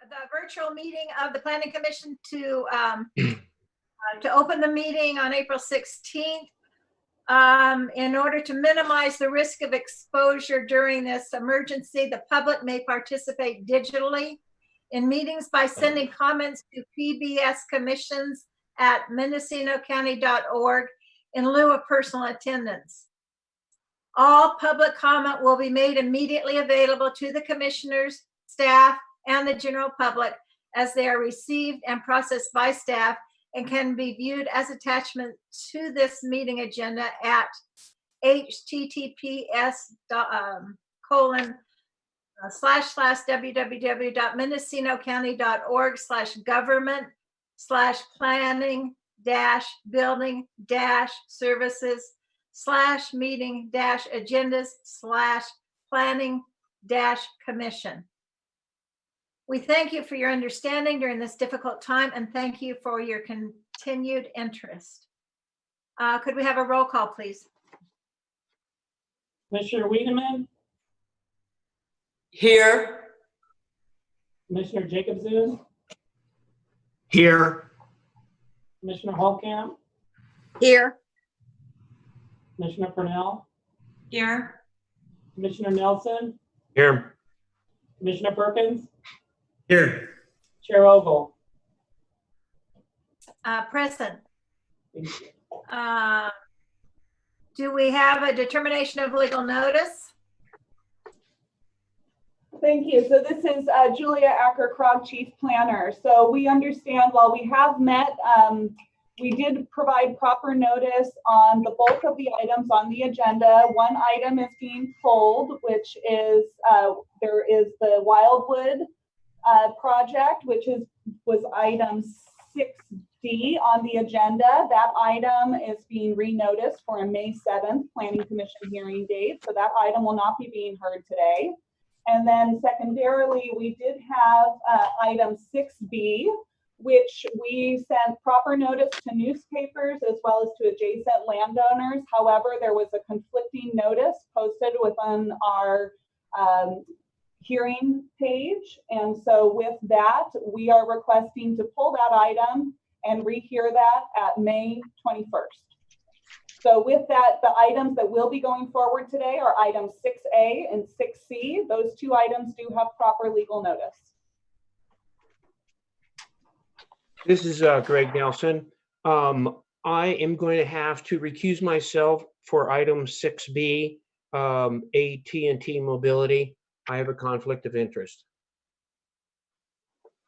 the virtual meeting of the Planning Commission to open the meeting on April 16th. In order to minimize the risk of exposure during this emergency, the public may participate digitally in meetings by sending comments to pbscommissions@mendocinocounty.org in lieu of personal attendance. All public comment will be made immediately available to the commissioners, staff, and the general public as they are received and processed by staff, and can be viewed as attachment to this meeting agenda at https://www.mendocinocounty.org/government/planning-building-services/planning-commission. We thank you for your understanding during this difficult time, and thank you for your continued interest. Could we have a roll call, please? Commissioner Wiedemann, Here. Commissioner Jacobson, Here. Commissioner Holkamp, Here. Commissioner Purnell, Here. Commissioner Nelson, Here. Commissioner Perkins, Here. Chair Ogle. Present. Thank you. Do we have a determination of legal notice? Thank you. So this is Julia Acker-Krog, Chief Planner. So we understand while we have met, we did provide proper notice on the bulk of the items on the agenda. One item is being pulled, which is there is the Wildwood project, which was item 6D on the agenda. That item is being renoticed for a May 7th Planning Commission hearing date. So that item will not be being heard today. And then secondarily, we did have item 6B, which we sent proper notice to newspapers as well as to adjacent landowners. However, there was a conflicting notice posted within our hearing page. And so with that, we are requesting to pull that item and rehear that at May 21st. So with that, the items that will be going forward today are items 6A and 6C. Those two items do have proper legal notice. This is Greg Nelson. I am going to have to recuse myself for item 6B, AT&T Mobility. I have a conflict of interest.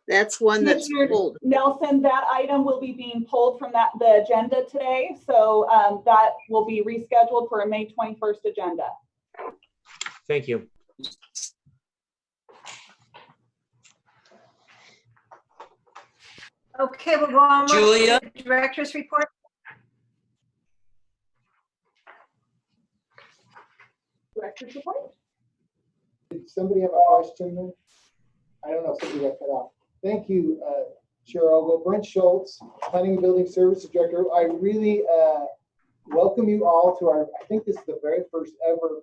That's one that's Commissioner pulled. Nelson, that item will be being pulled from the agenda today. So that will be rescheduled for a May 21st agenda. Thank you. Okay, we'll go on Julia? with the director's report. Director's report. Did somebody have a question there? I don't know if somebody got cut off. Thank you, Chair Ogle. Brent Schultz, Planning and Building Services Director. I really welcome you all to our, I think this is the very first ever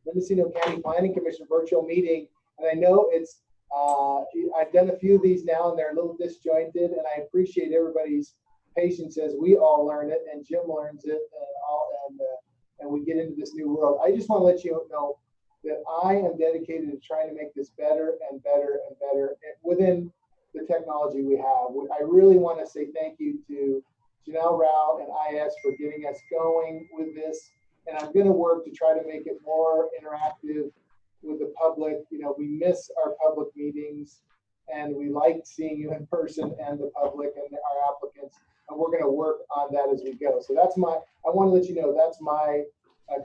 Mendocino County Planning Commission virtual meeting. And I know it's, I've done a few of these now and they're a little disjointed, and I appreciate everybody's patience as we all learn it and Jim learns it and we get into this new world. I just want to let you know that I am dedicated to trying to make this better and better and better within the technology we have. I really want to say thank you to Janelle Rao and IS for getting us going with this. And I'm going to work to try to make it more interactive with the public. You know, we miss our public meetings and we like seeing you in person and the public and our applicants. And we're going to work on that as we go. So that's I want to let you know, that's my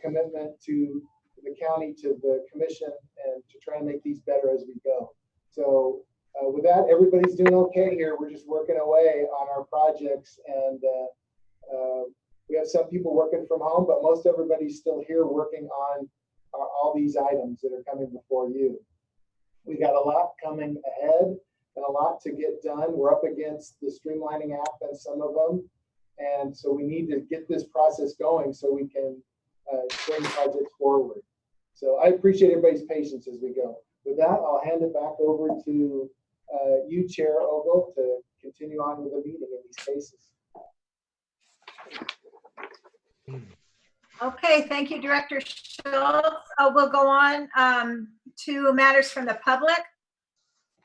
commitment to the county, to the commission, and to try and make these better as we go. So with that, everybody's doing okay here. We're just working away on our projects, and we have some people working from home, but most everybody's still here working on all these items that are coming before you. We got a lot coming ahead and a lot to get done. We're up against the streamlining app and some of them, and so we need to get this process going so we can bring projects forward. So I appreciate everybody's patience as we go. With that, I'll hand it back over to you, Chair Ogle, to continue on with the meeting in these cases. Okay, thank you, Director Schultz. We'll go on to matters from the public.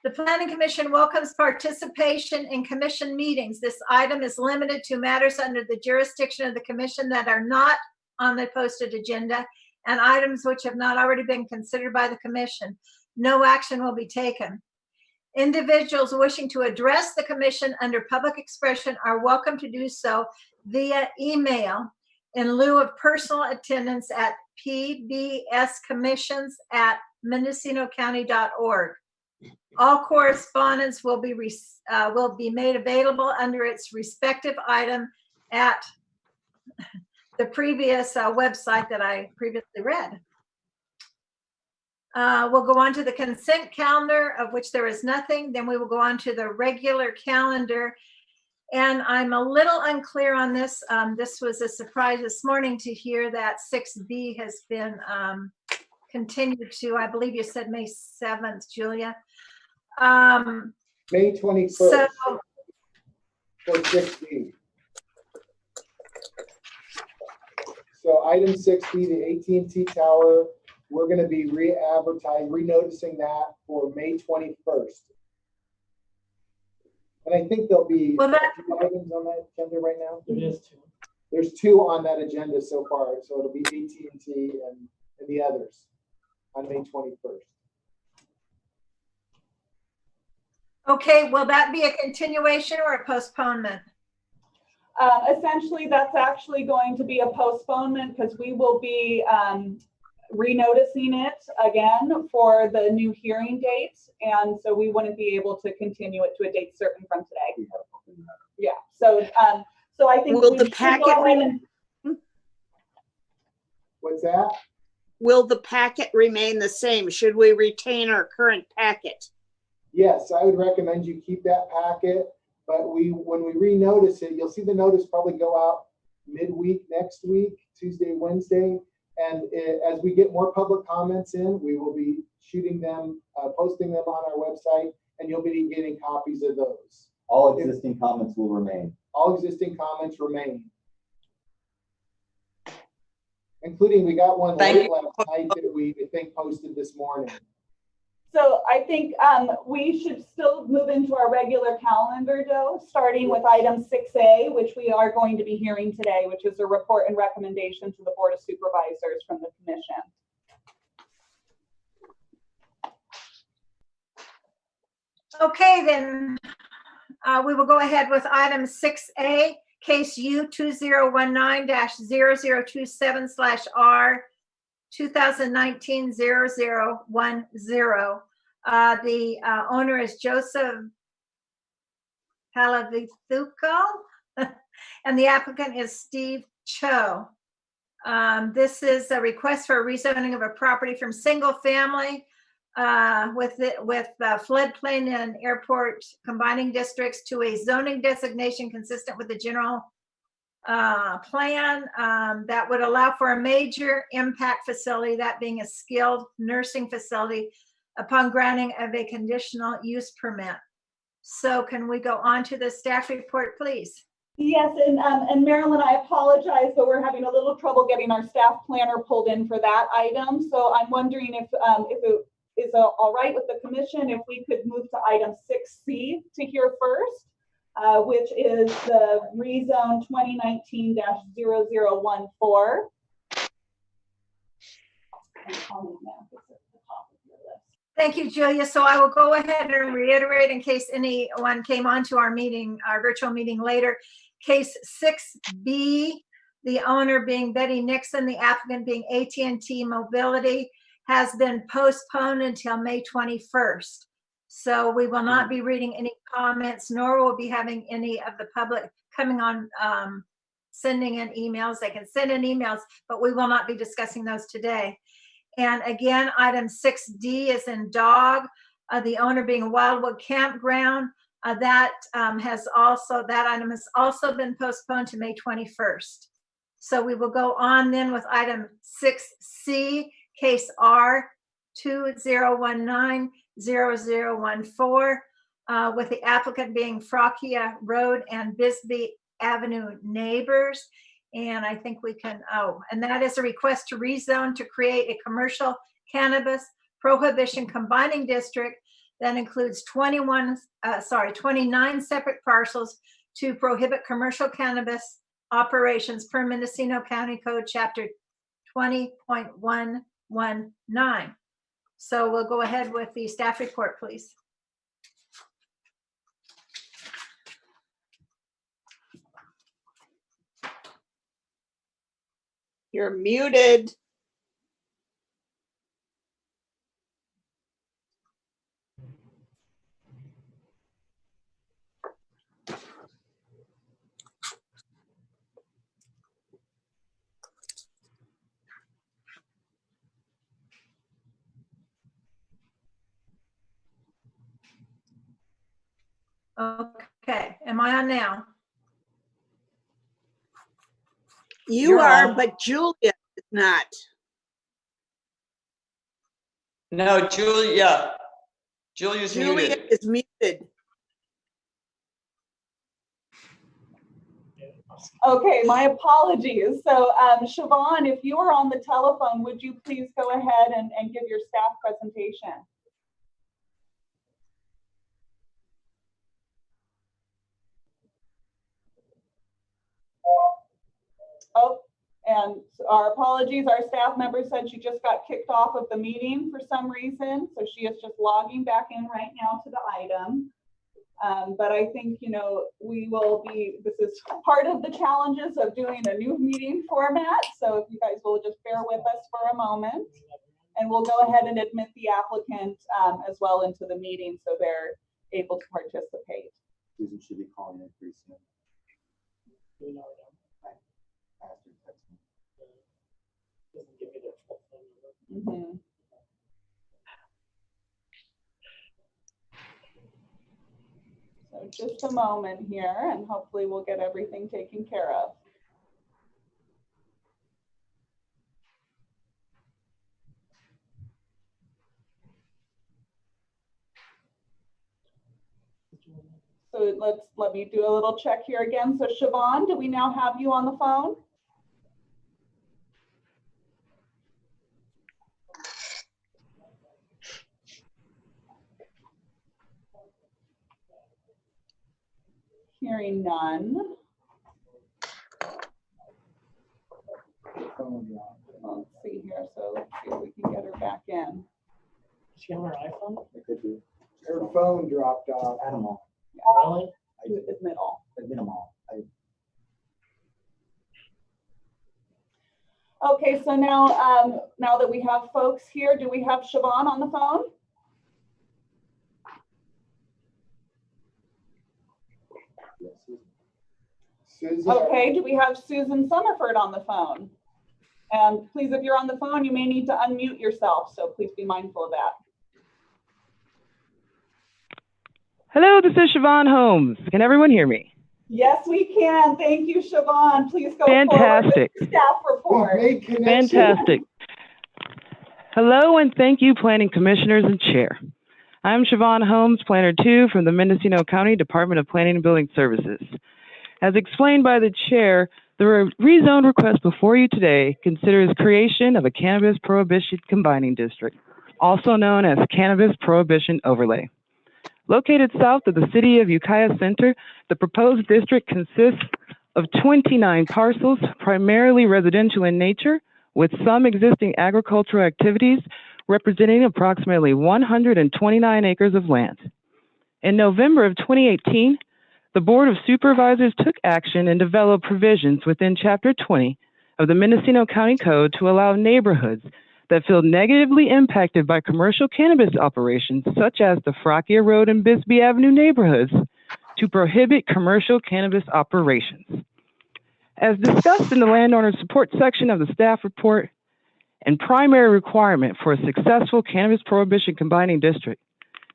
The Planning Commission welcomes participation in commission meetings. This item is limited to matters under the jurisdiction of the commission that are not on the posted agenda and items which have not already been considered by the commission. No action will be taken. Individuals wishing to address the commission under public expression are welcome to do so via email in lieu of personal attendance at pbscommissions@mendocinocounty.org. All correspondence will be made available under its respective item at the previous website that I previously read. We'll go on to the consent calendar, of which there is nothing. Then we will go on to the regular calendar. And I'm a little unclear on this. This was a surprise this morning to hear that 6B has been continued to, I believe you said May 7th, Julia. May 21st So, for 6B. So item 6B, the AT&T Tower, we're going to be renoticing that for May 21st. And I think there'll be well, that, two items on that agenda right now. There is two. There's two on that agenda so far, so it'll be AT&T and the others on May 21st. okay, will that be a continuation or a postponement? Essentially, that's actually going to be a postponement because we will be renoticing it again for the new hearing date. And so we wouldn't be able to continue it to a date certain from today. Yeah, so so I think Will we the should packet go ahead and- What's that? Will the packet remain the same? Should we retain our current packet? Yes, I would recommend you keep that packet, but when we renotice it, you'll see the notice probably go out midweek next week, Tuesday, Wednesday. And as we get more public comments in, we will be shooting them, posting them on our website, and you'll be getting copies of those. All existing comments will remain. All existing comments remain. Including, we got one Thank late you. last night that we think posted this morning. So I think we should still move into our regular calendar though, starting with item 6A, which we are going to be hearing today, which is a report and recommendation to the Board of Supervisors from the Commission. Okay, then we will go ahead with item 6A, case U 2019-0027/R 2019-0010. The owner is Joseph Palavithuko, and the applicant is Steve Cho. This is a request for a rezoning of a property from single family with floodplain and airport combining districts to a zoning designation consistent with the general plan that would allow for a major impact facility, that being a skilled nursing facility, upon granting of a conditional use permit. So can we go on to the staff report, please? Yes, and Marilyn, I apologize, but we're having a little trouble getting our staff planner pulled in for that item. So I'm wondering if it is all right with the commission, if we could move to item 6C to hear first, which is the rezone 2019-0014. Thank you, Julia. So I will go ahead and reiterate in case anyone came onto our meeting, our virtual meeting later. Case 6B, the owner being Betty Nixon, the applicant being AT&T Mobility, has been postponed until May 21st. So we will not be reading any comments, nor will we be having any of the public coming on, sending in emails. They can send in emails, but we will not be discussing those today. And again, item 6D is in dog, the owner being Wildwood Campground. That item has also been postponed to May 21st. So we will go on then with item 6C, case R 2019-0014. with the applicant being Frockia Road and Bisbee Avenue neighbors. And I think we can, and that is a request to rezone to create a commercial cannabis prohibition combining district that includes 29 separate parcels to prohibit commercial cannabis operations per Mendocino County Code Chapter 20.119. So we'll go ahead with the staff report, please. You're muted. Okay, am I on now? You You're are, on. but Julia is not. No, Julia. Julia's Julia muted. is muted. Okay, my apologies. So Siobhan, if you are on the telephone, would you please go ahead and give your staff presentation? Oh, and our apologies, our staff member said she just got kicked off of the meeting for some reason. So she is just logging back in right now to the item. But I think, you know, this is part of the challenges of doing a new meeting format. So if you guys will just bear with us for a moment, and we'll go ahead and admit the applicant as well into the meeting so they're able to participate. Susan should be calling in pretty soon. Ask her to text me. Doesn't give me their full phone number. Mm-hmm. So just a moment here, and hopefully we'll get everything taken care of. So let me do a little check here again. So Siobhan, do we now have you on the phone? Hearing none. Let's see here. So let's see if we can get her back in. Is she on her iPhone? It could be. Her phone dropped off. Add them all. Really? Admit all. Admit them all. Okay, so now now that we have folks here, do we have Siobhan on the phone? Yes, Susan, Okay, do we have Susan Summerford on the phone? And please, if you're on the phone, you may need to unmute yourself, so please be mindful of that. Hello, this is Siobhan Holmes. Can everyone hear me? Yes, we can. Thank you, Siobhan. Please go Fantastic. forward with the staff report. we've made connections. Fantastic. Hello, and thank you, Planning Commissioners and Chair. I'm Siobhan Holmes, Planner 2 from the Mendocino County Department of Planning and Building Services. As explained by the Chair, the rezone request before you today considers creation of a cannabis prohibition combining district, also known as Cannabis Prohibition Overlay. Located south of the city of Ukiah Center, the proposed district consists of 29 parcels, primarily residential in nature, with some existing agricultural activities representing approximately 129 acres of land. In November of 2018, the Board of Supervisors took action and developed provisions within Chapter 20 of the Mendocino County Code to allow neighborhoods that feel negatively impacted by commercial cannabis operations, such as the Frockia Road and Bisbee Avenue neighborhoods, to prohibit commercial cannabis operations. As discussed in the landowner support section of the staff report, and primary requirement for a successful cannabis prohibition combining district,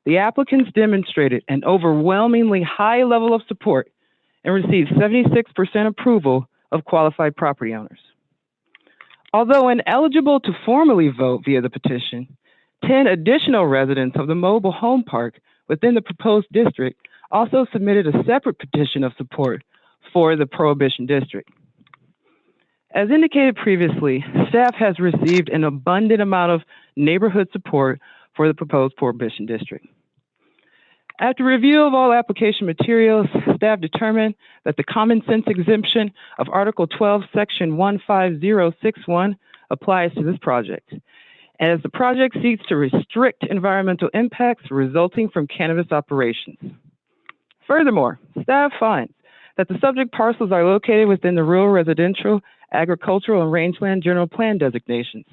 the applicants demonstrated an overwhelmingly high level of support and received 76% approval of qualified property owners. Although ineligible to formally vote via the petition, 10 additional residents of the mobile home park within the proposed district also submitted a separate petition of support for the Prohibition district. As indicated previously, staff has received an abundant amount of neighborhood support for the proposed Prohibition district. After review of all application materials, staff determined that the common sense exemption of Article 12, Section 15061 applies to this project, as the project seeks to restrict environmental impacts resulting from cannabis operations. Furthermore, staff finds that the subject parcels are located within the rural, residential, agricultural, and rangeland general plan designations.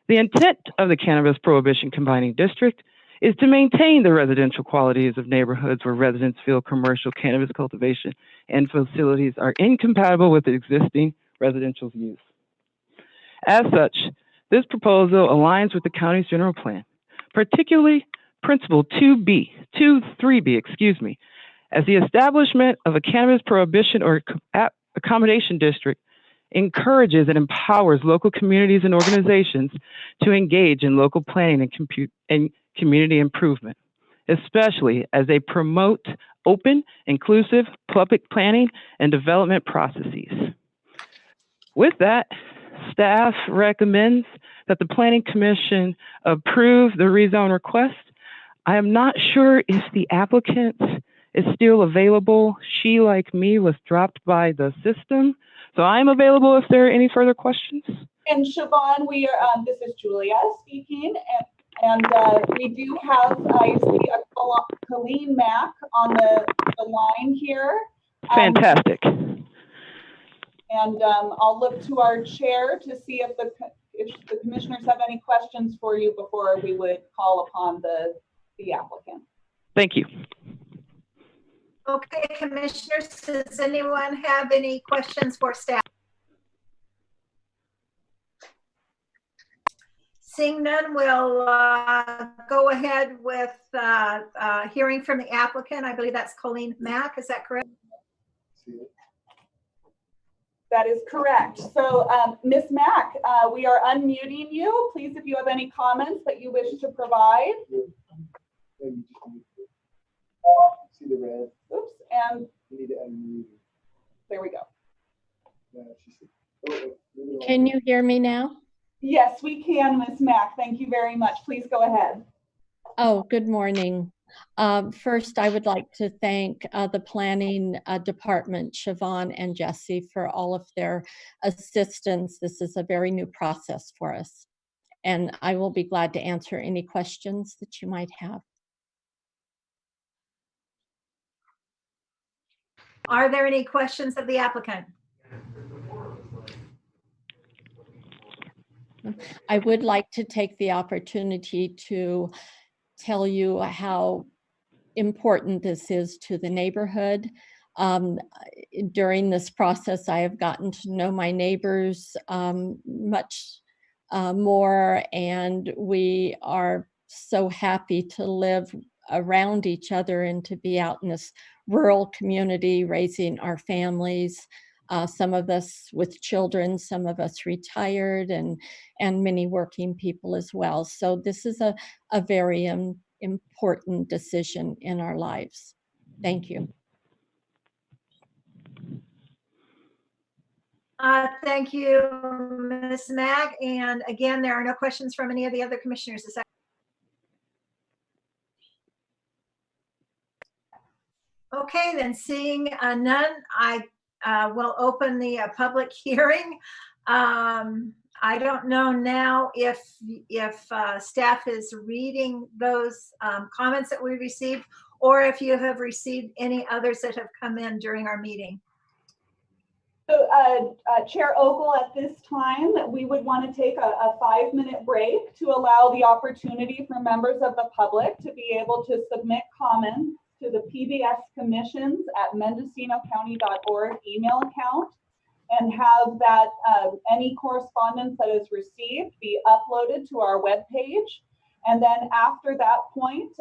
The intent of the Cannabis Prohibition Combining District is to maintain the residential qualities of neighborhoods where residents feel commercial cannabis cultivation and facilities are incompatible with3existing residential use. As such, this proposal aligns with the county's general plan, particularly Principle 3B, as the establishment of a cannabis prohibition or accommodation district encourages and empowers local communities and organizations to engage in local planning and community improvement, especially as they promote open, inclusive public planning and development processes. With that, staff recommends that the Planning Commission approve the rezone request. I am not sure if the applicant is still available. She, like me, was dropped by the system. So I'm available if there are any further questions. And Siobhan, we are, this is Julia speaking, and we do have, I see a Colleen Mack on the line here. Fantastic. And I'll look to our chair to see if the commissioners have any questions for you before we would call upon the applicant. Thank you. Okay, commissioners, does anyone have any questions for staff? Seeing none, we'll go ahead with hearing from the applicant. I believe that's Colleen Mack. Is that correct? That is correct. So Ms. Mack, we are unmuting you. Please, if you have any comments that you wish to provide. See the red? Oops, and You need to unmute. there we go. Can you hear me now? Yes, we can, Ms. Mack. Thank you very much. Please go ahead. Oh, good morning. First, I would like to thank the planning department, Siobhan and Jesse, for all of their assistance. This is a very new process for us, and I will be glad to answer any questions that you might have. Are there any questions of the applicant? I would like to take the opportunity to tell you how important this is to the neighborhood. During this process, I have gotten to know my neighbors much more, and we are so happy to live around each other and to be out in this rural community raising our families. Some of us with children, some of us retired, and many working people as well. So this is a very important decision in our lives. Thank you. Thank you, Ms. Mack. And again, there are no questions from any of the other commissioners. Is that okay? Then seeing none, I will open the public hearing. I don't know now if staff is reading those comments that we received, or if you have received any others that have come in during our meeting. So Chair Ogle, at this time, we would want to take a 5-minute break to allow the opportunity for members of the public to be able to submit comments to the PBS commissions at mendocinocounty.org email account, and have that any correspondence that is received be uploaded to our webpage. And then after that point,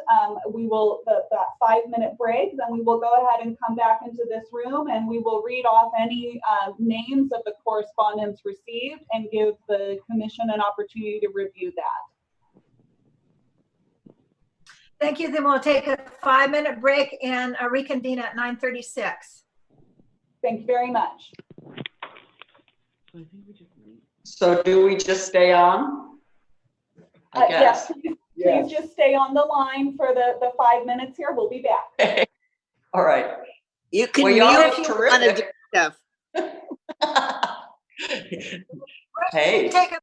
we will, that 5-minute break, then we will go ahead and come back into this room, and we will read off any names of the correspondence received and give the commission an opportunity to review that. Thank you. Then we'll take a 5-minute break and reconvene at 9:36. Thank you very much. So do we just stay on? I Yes, guess. please Yes. just stay on the line for the 5 minutes here. We'll be back. All right. You can Well, mute y'all if look you want to do terrific. stuff. Hey. Take a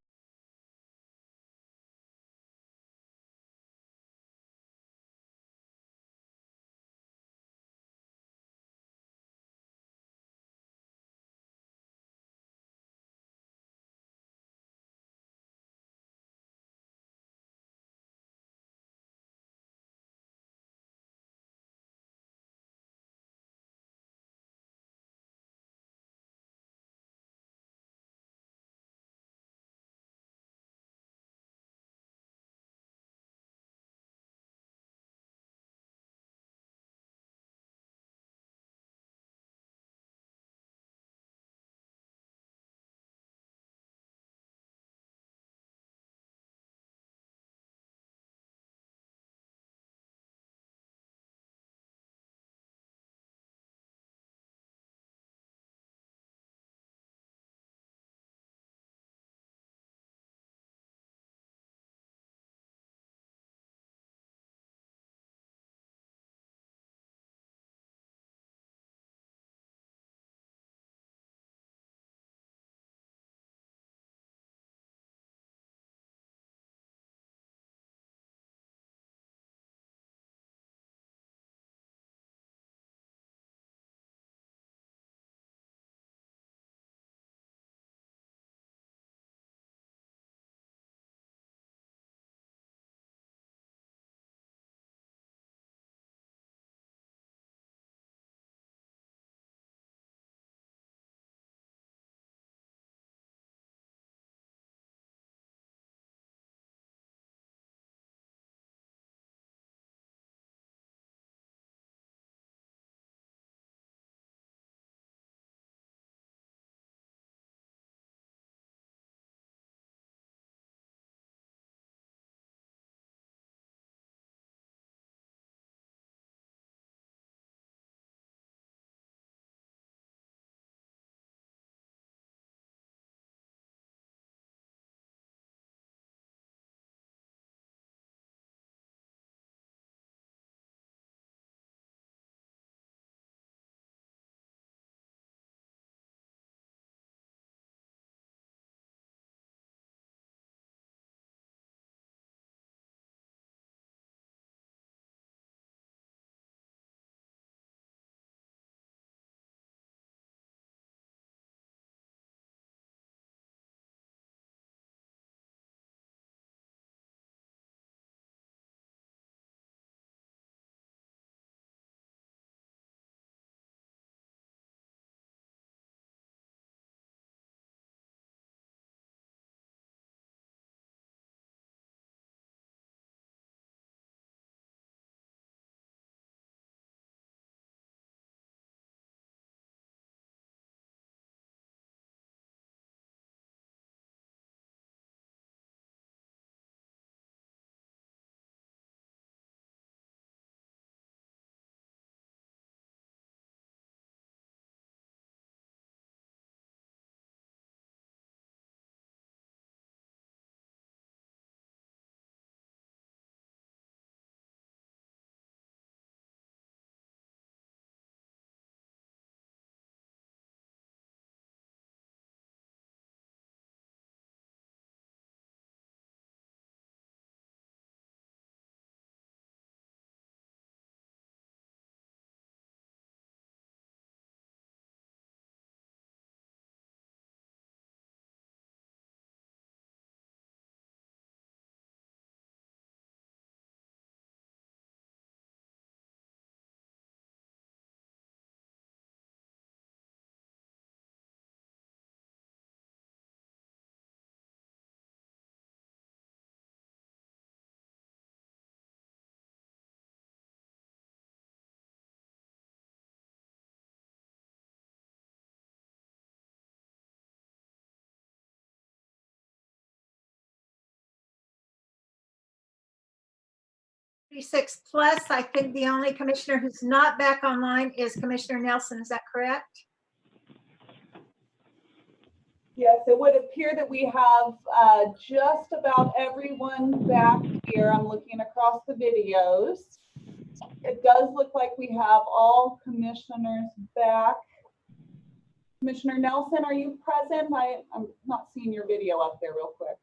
36 plus. I think the only commissioner who's not back online is Commissioner Nelson. Is that correct? Yes, it would appear that we have just about everyone back here. I'm looking across the videos. It does look like we have all commissioners back. Commissioner Nelson, are you present? I'm not seeing your video up there real quick.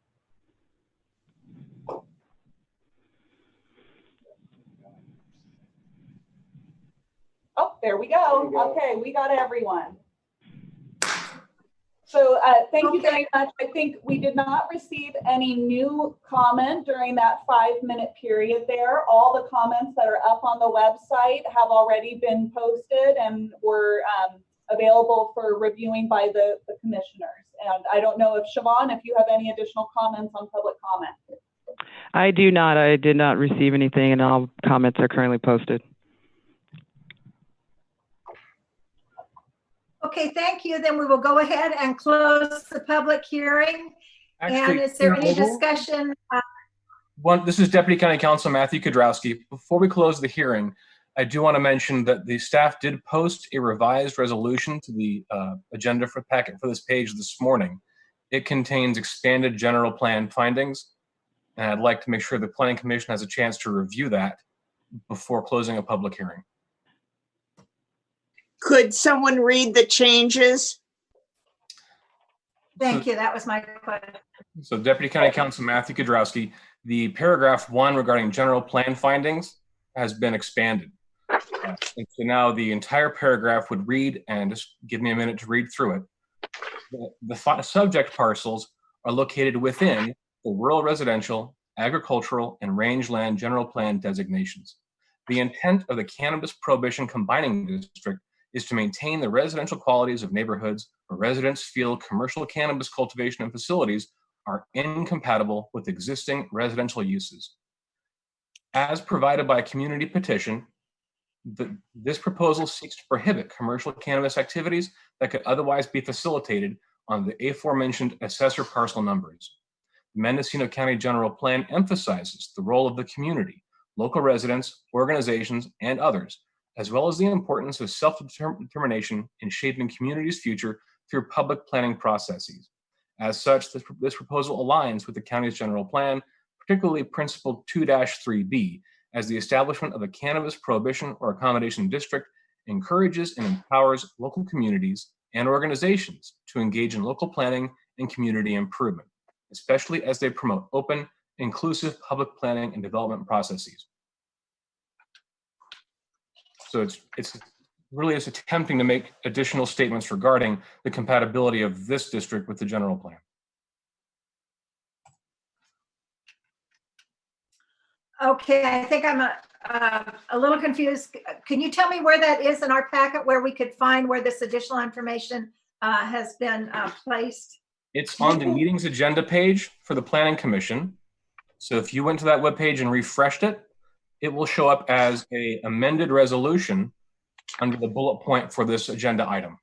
Oh, there we go. Okay, we got everyone. So thank you very much. I think we did not receive any new comment during that 5-minute period there. All the comments that are up on the website have already been posted and were available for reviewing by the commissioners. And I don't know if Siobhan, if you have any additional comments on public comment. I do not. I did not receive anything, and all comments are currently posted. Okay, thank you. Then we will go ahead and close the public hearing. And Actually, is there any Chair Ogle? discussion? This is Deputy County Counsel Matthew Kudrowski. Before we close the hearing, I do want to mention that the staff did post a revised resolution to the agenda for packet for this page this morning. It contains expanded general plan findings, and I'd like to make sure the Planning Commission has a chance to review that before closing a public hearing. Could someone read the changes? Thank you. That was my question. So Deputy County Counsel Matthew Kudrowski, the paragraph 1 regarding general plan findings has been expanded. And so now the entire paragraph would read, and just give me a minute to read through it. The subject parcels are located within the rural residential, agricultural, and rangeland general plan designations. The intent of the Cannabis Prohibition Combining District is to maintain the residential qualities of neighborhoods where residents feel commercial cannabis cultivation and facilities are incompatible with existing residential uses. As provided by a community petition, this proposal seeks to prohibit commercial cannabis activities that could otherwise be facilitated on the aforementioned assessor parcel numbers. The Mendocino County General Plan emphasizes the role of the community, local residents, organizations, and others, as well as the importance of self-determination in shaping communities' future through public planning processes. As such, this proposal aligns with the county's general plan, particularly Principle 2-3B, as the establishment of a cannabis prohibition or accommodation district encourages and empowers local communities and organizations to engage in local planning and community improvement, especially as they promote open, inclusive public planning and development processes. So it's really just attempting to make additional statements regarding the compatibility of this district with the general plan. Okay, I think I'm a little confused. Can you tell me where that is in our packet, where we could find where this additional information has been placed? It's on the meetings agenda page for the Planning Commission. So if you went to that webpage and refreshed it, it will show up as an amended resolution under the bullet point for this agenda item.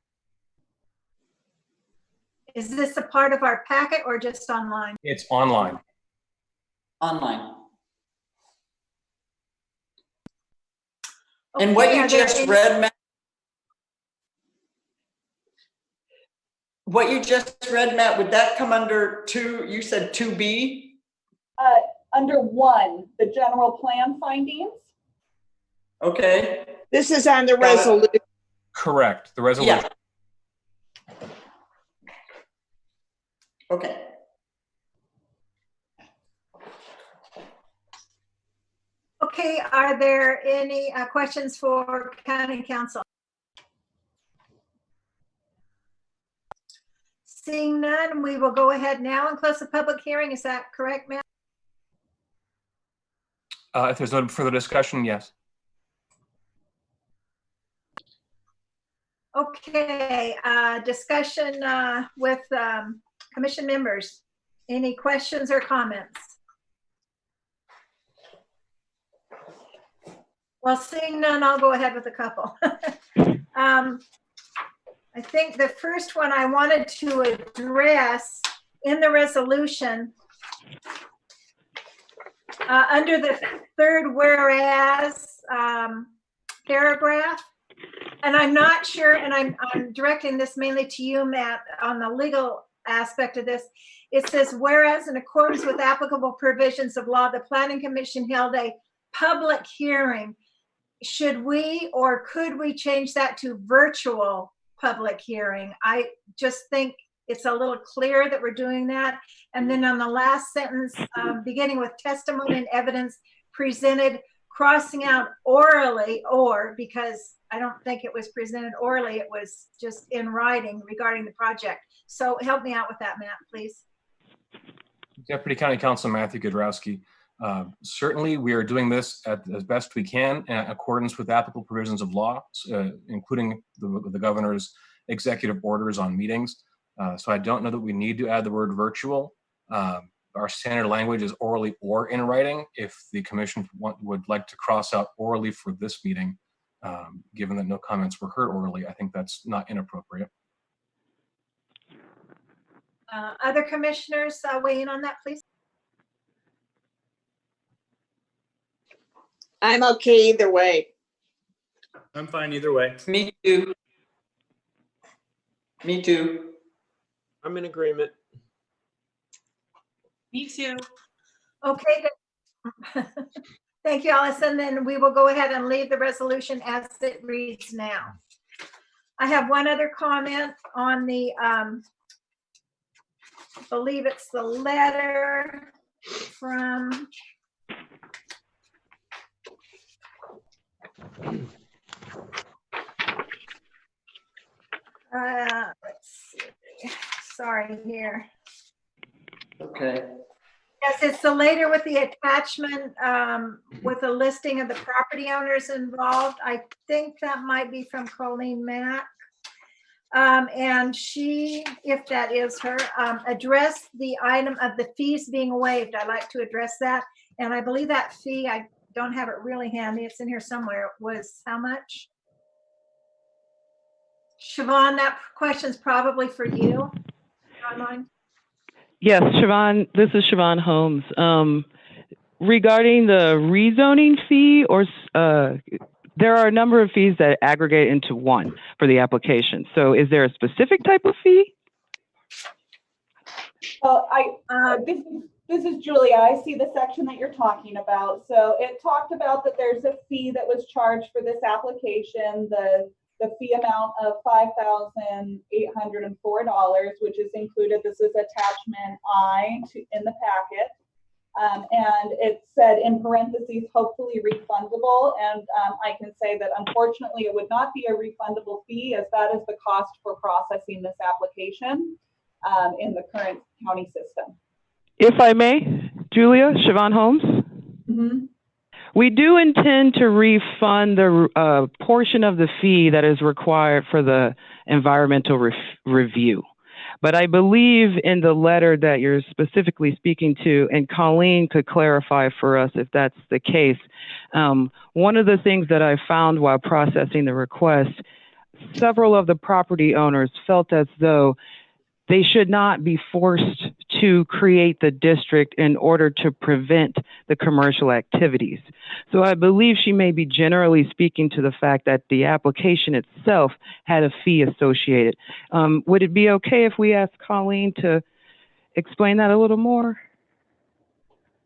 Is this a part of our packet or just online? It's online. Online. And what Okay, you are there just any- read, Matt, what you just read, Matt, would that come under you said 2B? Under 1, the general plan findings. Okay. This is on the resolution. Correct, the resolution. Yeah. Okay. Okay, are there any questions for County Council? Seeing none, we will go ahead now and close the public hearing. Is that correct, Matt? If there's no further discussion, yes. Okay, discussion with commission members. Any questions or comments? Well, seeing none, I'll go ahead with a couple. I think the first one I wanted to address in the resolution Under the third whereas paragraph, and I'm not sure, and I'm directing this mainly to you, Matt, on the legal aspect of this. It says, whereas in accordance with applicable provisions of law, the Planning Commission held a public hearing. Should we or could we change that to virtual public hearing? I just think it's a little clear that we're doing that. And then on the last sentence, beginning with testimony and evidence presented, crossing out orally, or, because I don't think it was presented orally, it was just in writing regarding the project. So help me out with that, Matt, please. Deputy County Counsel Matthew Godrowski. Certainly, we are doing this as best we can in accordance with applicable provisions of law, including the governor's executive orders on meetings. So I don't know that we need to add the word virtual. Our standard language is orally or in writing. If the commission would like to cross out orally for this meeting, given that no comments were heard orally, I think that's not inappropriate. Other commissioners weigh in on that, please. I'm okay either way. I'm fine either way. Me too. Me too. I'm in agreement. Me too. Okay. Thank you, Allison. Then we will go ahead and leave the resolution as it reads now. I have one other comment on the, I believe it's the letter from let's see. Sorry here. Okay. Yes, it's the letter with the attachment with a listing of the property owners involved. I think that might be from Colleen Mack. And she, if that is her, addressed the item of the fees being waived. I'd like to address that. And I believe that fee, I don't have it really handy, it's in here somewhere, was how much? Siobhan, that question's probably for you. Not mine. Yes, Siobhan, this is Siobhan Holmes. Regarding the rezoning fee, or there are a number of fees that aggregate into one for the application. So is there a specific type of fee? Well, this is Julia. I see the section that you're talking about. So it talked about that there's a fee that was charged for this application, the fee amount of $5,804, which is included. This is attachment I in the packet. And it said in parentheses, hopefully refundable. And I can say that unfortunately it would not be a refundable fee, as that is the cost for processing this application in the current county system. If I may, Julia, Siobhan Holmes. Mm-hmm. We do intend to refund the portion of the fee that is required for the environmental review. But I believe in the letter that you're specifically speaking to, and Colleen could clarify for us if that's the case. One of the things that I found while processing the request, several of the property owners felt as though they should not be forced to create the district in order to prevent the commercial activities. So I believe she may be generally speaking to the fact that the application itself had a fee associated. Would it be okay if we asked Colleen to explain that a little more?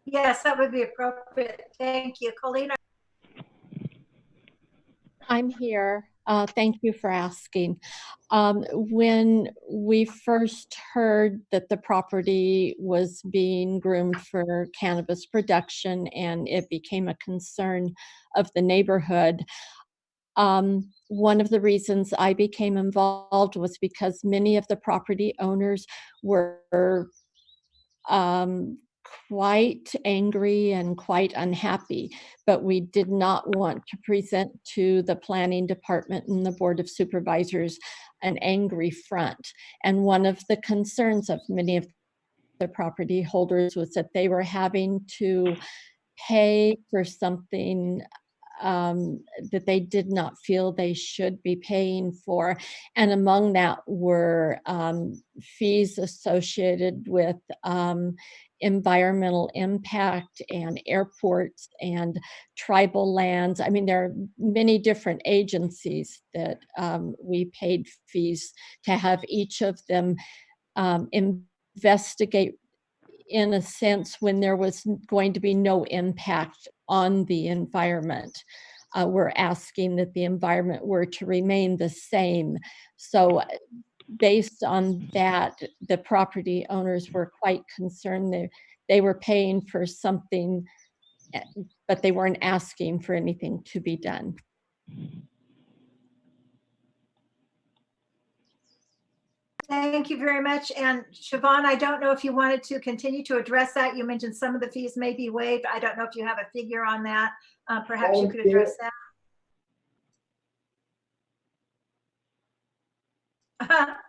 Yes, that would be appropriate. Thank you. Colleen. I'm here. Thank you for asking. When we first heard that the property was being groomed for cannabis production and it became a concern of the neighborhood, one of the reasons I became involved was because many of the property owners were quite angry and quite unhappy, but we did not want to present to the planning department and the board of supervisors an angry front. And one of the concerns of many of the property holders was that they were having to pay for something that they did not feel they should be paying for. And among that were fees associated with environmental impact and airports and tribal lands. I mean, there are many different agencies that we paid fees to have each of them investigate, in a sense, when there was going to be no impact on the environment. We're asking that the environment were to remain the same. So based on that, the property owners were quite concerned. They were paying for something, but they weren't asking for anything to be done. Thank you very much. And Siobhan, I don't know if you wanted to continue to address that. You mentioned some of the fees may be waived. I don't know if you have a figure on that. Perhaps you could address that.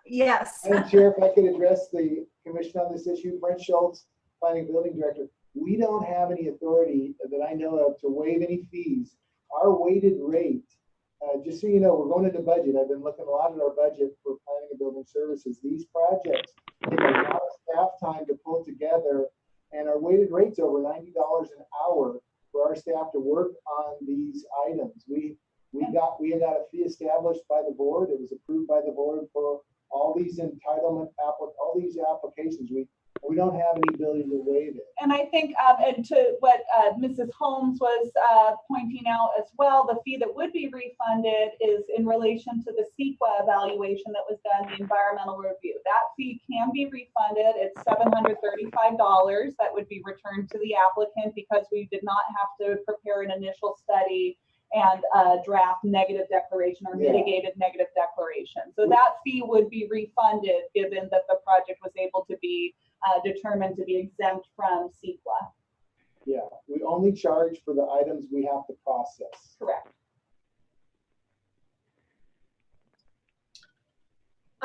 Yes. Madam Chair, if I could address the commission on this issue, Brent Schultz, Planning Building Director. We don't have any authority that I know of to waive any fees. Our weighted rate, just so you know, we're going into budget. I've been looking a lot at our budget for planning and building services. These projects take a lot of staff time to pull together, and our weighted rate's over $90 an hour for our staff to work on these items. We got a fee established by the board. It was approved by the board for all these entitlement all these applications. We don't have any ability to waive it. And I think, and to what Mrs. Holmes was pointing out as well, the fee that would be refunded is in relation to the CEQA evaluation that was done, the environmental review. That fee can be refunded. It's $735 that would be returned to the applicant because we did not have to prepare an initial study and draft negative declaration or mitigated negative declaration. So that fee would be refunded given that the project was able to be determined to be exempt from CEQA. Yeah, we only charge for the items we have to process. Correct.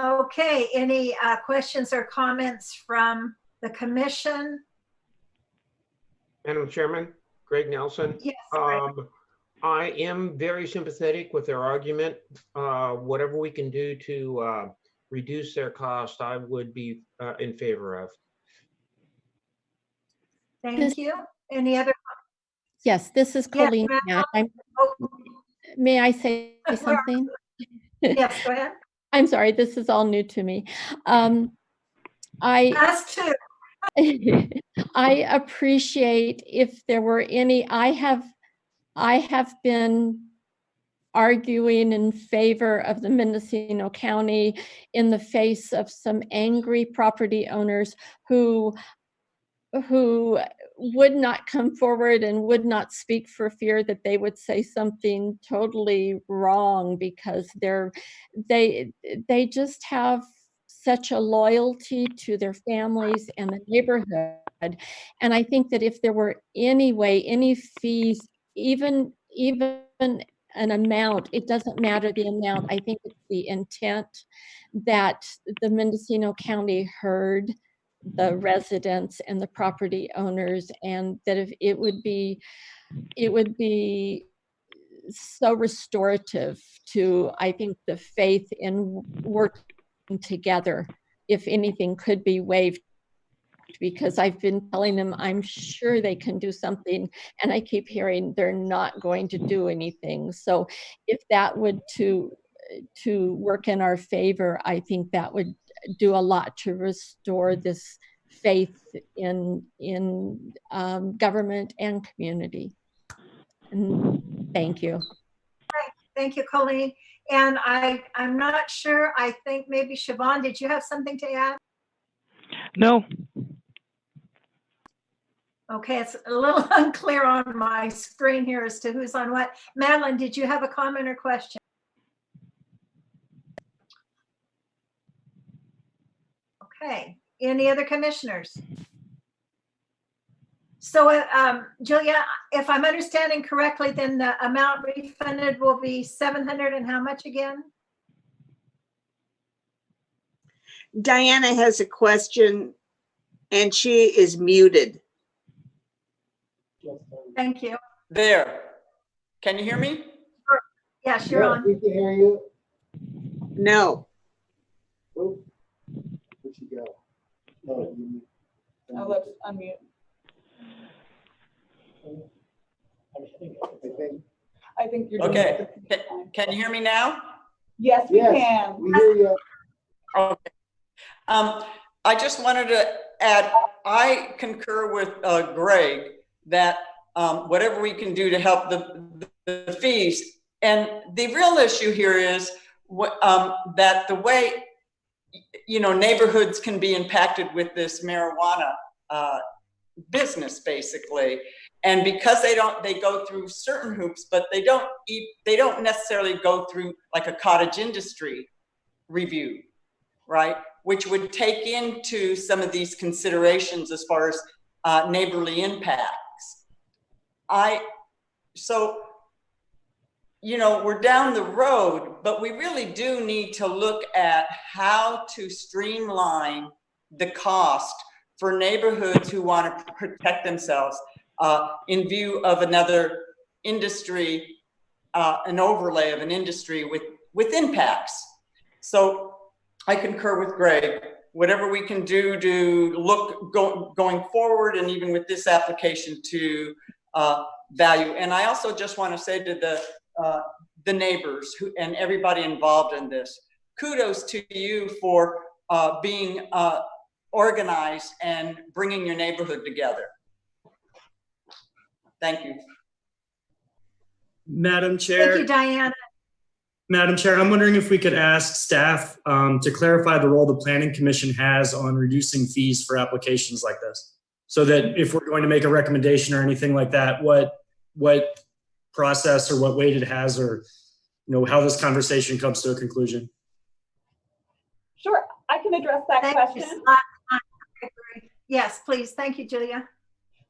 Okay, any questions or comments from the commission? Madam Chairman, Greg Nelson. Yes, Greg. I am very sympathetic with their argument. Whatever we can do to reduce their cost, I would be in favor of. Thank you. Any other? Yes, this is Yes, Colleen. ma'am. Mack. May I say something? Yes, go ahead. I'm sorry, this is all new to me. Us too. I appreciate if there were any. I have been arguing in favor of the Mendocino County in the face of some angry property owners who would not come forward and would not speak for fear that they would say something totally wrong, because they just have such a loyalty to their families and the neighborhood. And I think that if there were any way, any fees, even an amount, it doesn't matter the amount. I think it's the intent that the Mendocino County heard the residents and the property owners, and that if it would be so restorative to, I think, the faith in working together, if anything could be waived, because I've been telling them I'm sure they can do something, and I keep hearing they're not going to do anything. So if that would to work in our favor, I think that would do a lot to restore this faith in government and community. And thank you. Thank you, Colleen. And I'm not sure, I think maybe Siobhan, did you have something to add? No. Okay, it's a little unclear on my screen here as to who's on what. Madeline, did you have a comment or question? Okay, any other commissioners? So, Julia, if I'm understanding correctly, then the amount refunded will be 700 and how much again? Diana has a question and she is muted. Thank you. There. Can you hear me? Yes, you're Yeah, on. we can hear you. No. Oh, where'd she go? Oh, you. Oh, let's unmute. I'm hitting I it. think. I think you're doing Okay. it at the same time. Can you hear me now? Yes, we Yes, can. we hear you. Okay. I just wanted to add, I concur with Greg that whatever we can do to help the fees. And the real issue here is that the way, neighborhoods can be impacted with this marijuana business, basically. And because they go through certain hoops, but they don't necessarily go through like a cottage industry review, right? Which would take into some of these considerations as far as neighborly impacts. We're down the road, but we really do need to look at how to streamline the cost for neighborhoods who want to protect themselves in view of another industry, an overlay of an industry with impacts. So I concur with Greg. Whatever we can do to look going forward, and even with this application to value. And I also just want to say to the neighbors and everybody involved in this, kudos to you for being organized and bringing your neighborhood together. Thank you. Madam Chair. Thank you, Diana. Madam Chair, I'm wondering if we could ask staff to clarify the role the Planning Commission has on reducing fees for applications like this. So that if we're going to make a recommendation or anything like that, what process or what weight it has, or how this conversation comes to a conclusion. Sure, I can address that question. Yes, please. Thank you, Julia.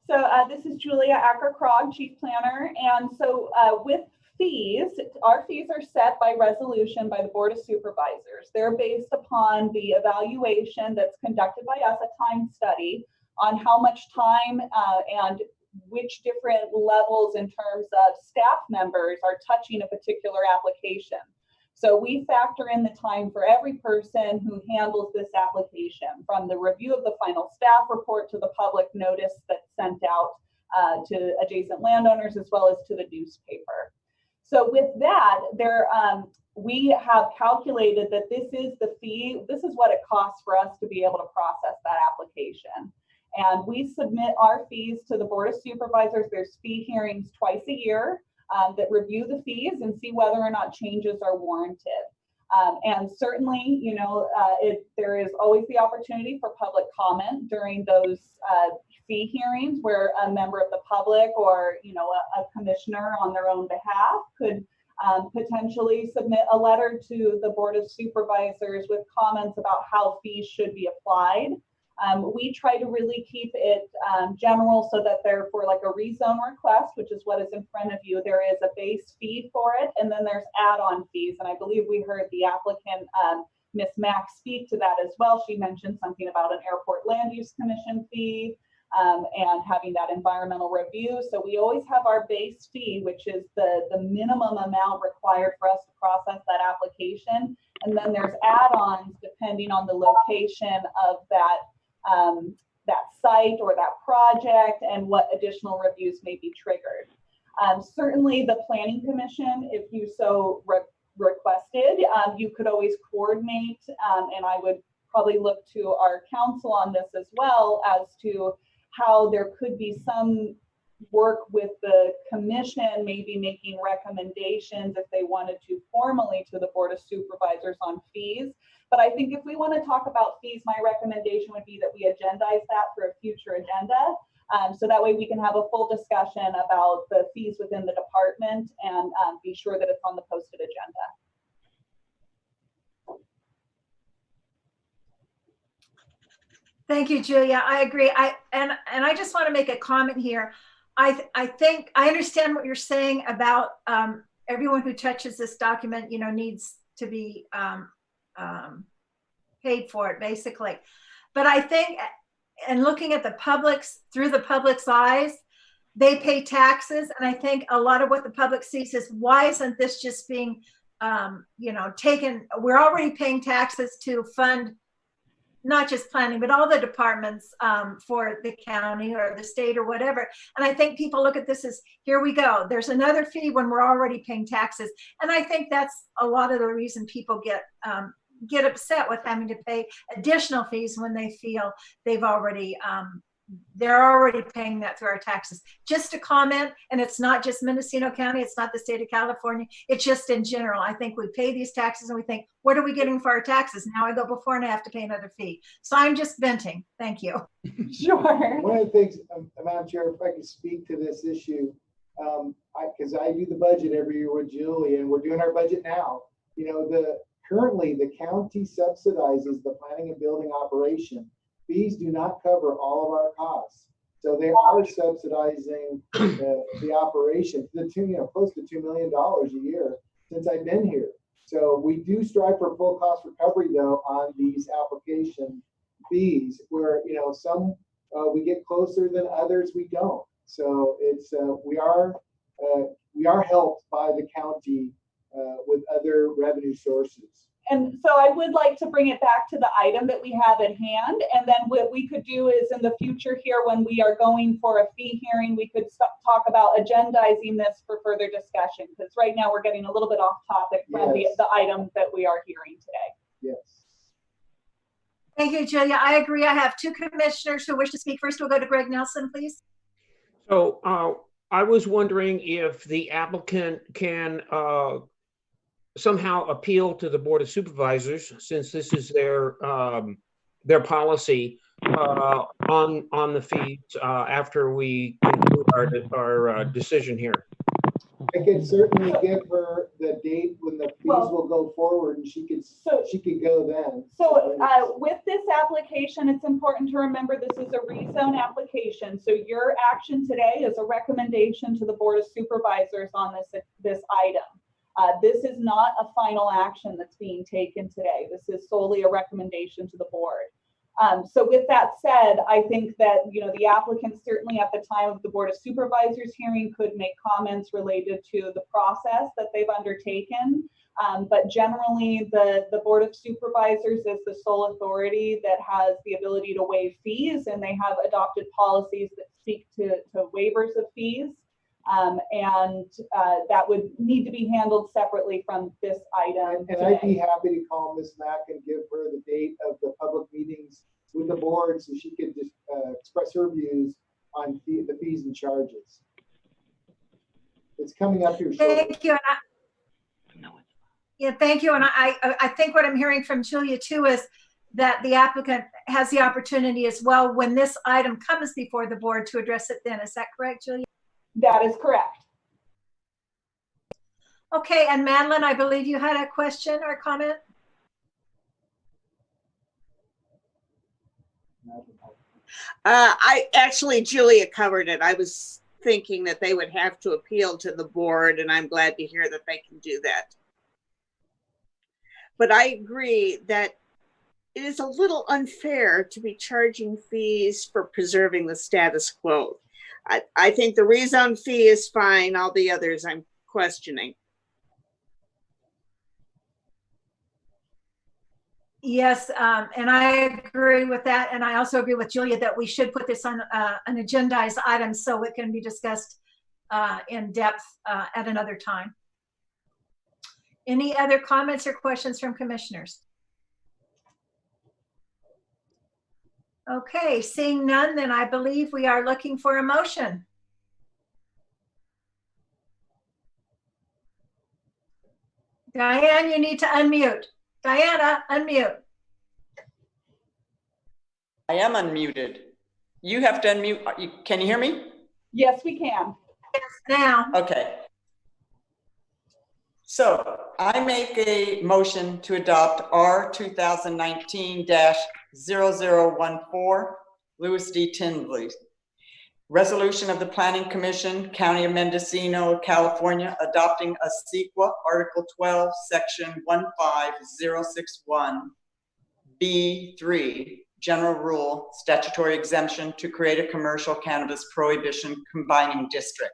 So this is Julia Acker-Krog, Chief Planner. And so with fees, our fees are set by resolution by the Board of Supervisors. They're based upon the evaluation that's conducted by us, a time study on how much time and which different levels in terms of staff members are touching a particular application. So we factor in the time for every person who handles this application, from the review of the final staff report to the public notice that's sent out to adjacent landowners as well as to the newspaper. So with that, we have calculated that this is the fee, this is what it costs for us to be able to process that application. And we submit our fees to the Board of Supervisors. There's fee hearings twice a year that review the fees and see whether or not changes are warranted. And certainly, there is always the opportunity for public comment during those fee hearings, where a member of the public or a commissioner on their own behalf could potentially submit a letter to the Board of Supervisors with comments about how fees should be applied. We try to really keep it general, so that for like a rezone request, which is what is in front of you, there is a base fee for it, and then there's add-on fees. And I believe we heard the applicant, Ms. Mack, speak to that as well. She mentioned something about an airport land use commission fee and having that environmental review. So we always have our base fee, which is the minimum amount required for us to process that application. And then there's add-ons depending on the location of that site or that project and what additional reviews may be triggered. Certainly the Planning Commission, if you so requested, you could always coordinate, and I would probably look to our council on this as well, as to how there could be some work with the commission, maybe making recommendations if they wanted to formally to the Board of Supervisors on fees. But I think if we want to talk about fees, my recommendation would be that we agendize that for a future agenda. So that way we can have a full discussion about the fees within the department and be sure that it's on the posted agenda. Thank you, Julia. I agree. And I just want to make a comment here. I think I understand what you're saying about everyone who touches this document, needs to be paid for it, basically. But I think, and looking at through the public's eyes, they pay taxes. And I think a lot of what the public sees is, why isn't this just being, taken? We're already paying taxes to fund not just planning, but all the departments for the county or the state or whatever. And I think people look at this as, here we go, there's another fee when we're already paying taxes. And I think that's a lot of the reason people get upset with having to pay additional fees when they feel they've already, they're already paying that through our taxes. Just a comment, and it's not just Mendocino County, it's not the state of California, it's just in general. I think we pay these taxes and we think, what are we getting for our taxes? Now I go before and I have to pay another fee. So I'm just venting. Thank you. Sure. One of the things, Madam Chair, if I could speak to this issue, because I do the budget every year with Julie, and we're doing our budget now. Currently the county subsidizes the planning and building operation. Fees do not cover all of our costs. So they are subsidizing the operation to the tune, close to $2 million a year since I've been here. So we do strive for full cost recovery though on these application fees, where some we get closer than others we don't. So it's we are helped by the county with other revenue sources. And so I would like to bring it back to the item that we have at hand. And then what we could do is in the future here, when we are going for a fee hearing, we could talk about agendizing this for further discussion. Because right now we're getting a little bit off topic from the item that we are hearing today. Yes. Thank you, Julia. I agree. I have two commissioners who wish to speak. First, we'll go to Greg Nelson, please. So I was wondering if the applicant can somehow appeal to the Board of Supervisors, since this is their policy on the fees after we conclude our decision here. I could certainly give her the date when the fees will go forward, and she could go then. So with this application, it's important to remember this is a rezone application. So your action today is a recommendation to the Board of Supervisors on this item. This is not a final action that's being taken today. This is solely a recommendation to the board. So with that said, I think that the applicant certainly at the time of the Board of Supervisors hearing could make comments related to the process that they've undertaken. But generally, the Board of Supervisors is the sole authority that has the ability to waive fees, and they have adopted policies that speak to waivers of fees. And that would need to be handled separately from this item. And I'd be happy to call Ms. Mack and give her the date of the public meetings with the board so she could just express her views on the fees and charges. It's coming up here shortly. Thank you. Thank you. And I think what I'm hearing from Julia too is that the applicant has the opportunity as well when this item comes before the board to address it then. Is that correct, Julia? That is correct. Okay, and Madeline, I believe you had a question or comment? Julia covered it. I was thinking that they would have to appeal to the board, and I'm glad to hear that they can do that. But I agree that it is a little unfair to be charging fees for preserving the status quo. I think the rezone fee is fine. All the others I'm questioning. Yes, and I agree with that. And I also agree with Julia that we should put this on an agendized item so it can be discussed in depth at another time. Any other comments or questions from commissioners? Okay, seeing none, then I believe we are looking for a motion. Diane, you need to unmute. Diana, unmute. I am unmuted. You have to unmute. Can you hear me? Yes, we can. Yes, now. Okay. So I make a motion to adopt R 2019-0014, Louis D. Tinsley. Resolution of the Planning Commission, County of Mendocino, California, adopting a CEQA, Article 12, Section 15061, B3, general rule statutory exemption to create a commercial cannabis prohibition combining district.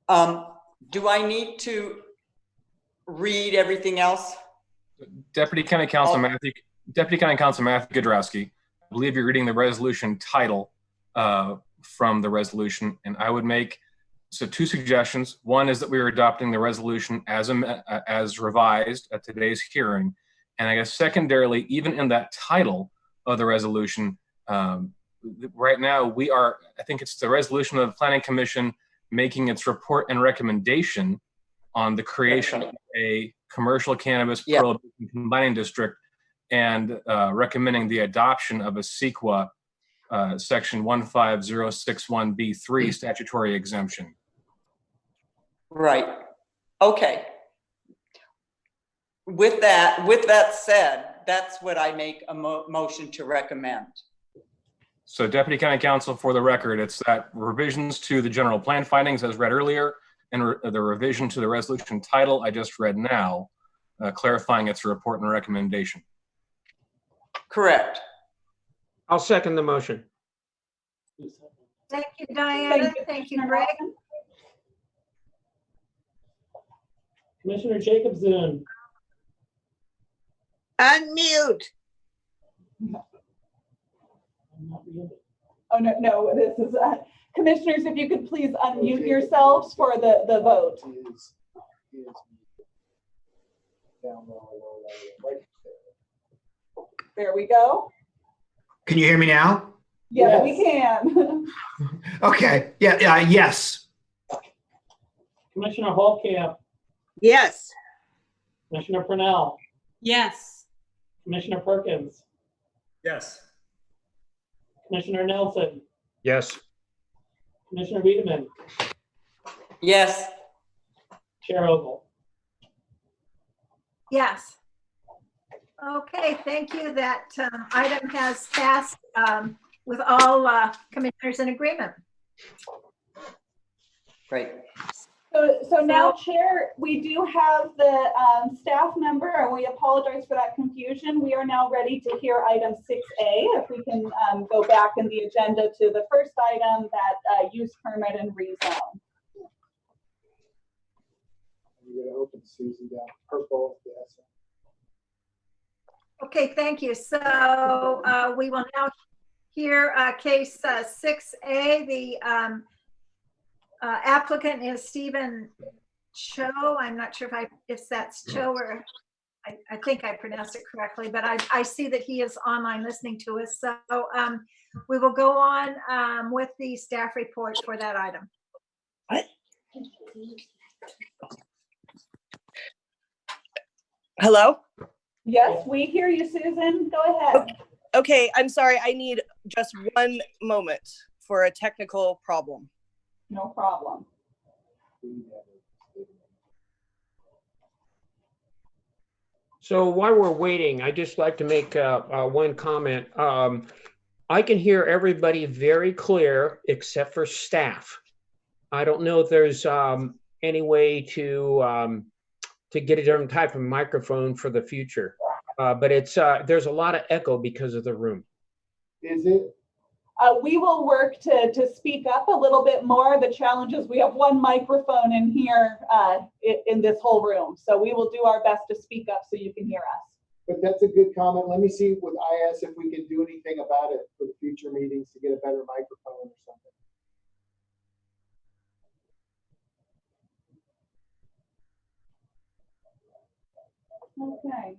Do I need to read everything else? Deputy County Counsel Matthew Gadrowski, I believe you're reading the resolution title from the resolution, and I would make two suggestions. One is that we are adopting the resolution as revised at today's hearing, and I guess secondarily, even in that title of the resolution, right now I think it's the resolution of the Planning Commission making its report and recommendation on the creation of a commercial cannabis prohibition combining district, and recommending the adoption of a CEQA section 15061B3 statutory exemption. Right. Okay. With that said, that's what I make a motion to recommend. So Deputy County Counsel, for the record, it's that revisions to the general plan findings as read earlier, and the revision to the resolution title I just read now, clarifying its report and recommendation. Correct. I'll second the motion. Thank you, Diana. Thank you, Greg. Commissioner Jacobson. Unmute. Oh, no, this is, commissioners, if you could please unmute yourselves for the vote. Down low, right there. There we go. Can you hear me now? Yes, we can. Okay. Yes. Commissioner Holtcamp. Yes. Commissioner Purnell. Yes. Commissioner Perkins. Yes. Commissioner Nelson. Yes. Commissioner Wiedemann. Yes. Chair Ogle. Yes. Okay, thank you. That item has passed with all commissioners in agreement. Great. So now, Chair, we do have the staff member, and we apologize for that confusion. We are now ready to hear item 6A. If we can go back in the agenda to the first item, that use permit and rezone. You're gonna open Susie down purple. Yes. Okay, thank you. So we will now hear case 6A. The applicant is Stephen Cho. I'm not sure if that's Cho or I think I pronounced it correctly, but I see that he is online listening to us. So we will go on with the staff report for that item. Hello? Yes, we hear you, Susan. Go ahead. Okay, I'm sorry. I need just one moment for a technical problem. No problem. So while we're waiting, I'd just like to make one comment. I can hear everybody very clear except for staff. I don't know if there's any way to get a different type of microphone for the future, but it's there's a lot of echo because of the room. Is it? We will work to speak up a little bit more. The challenge is we have one microphone in here in this whole room. So we will do our best to speak up so you can hear us. But that's a good comment. Let me see with IS if we can do anything about it for the future meetings to get a better microphone or something. Okay,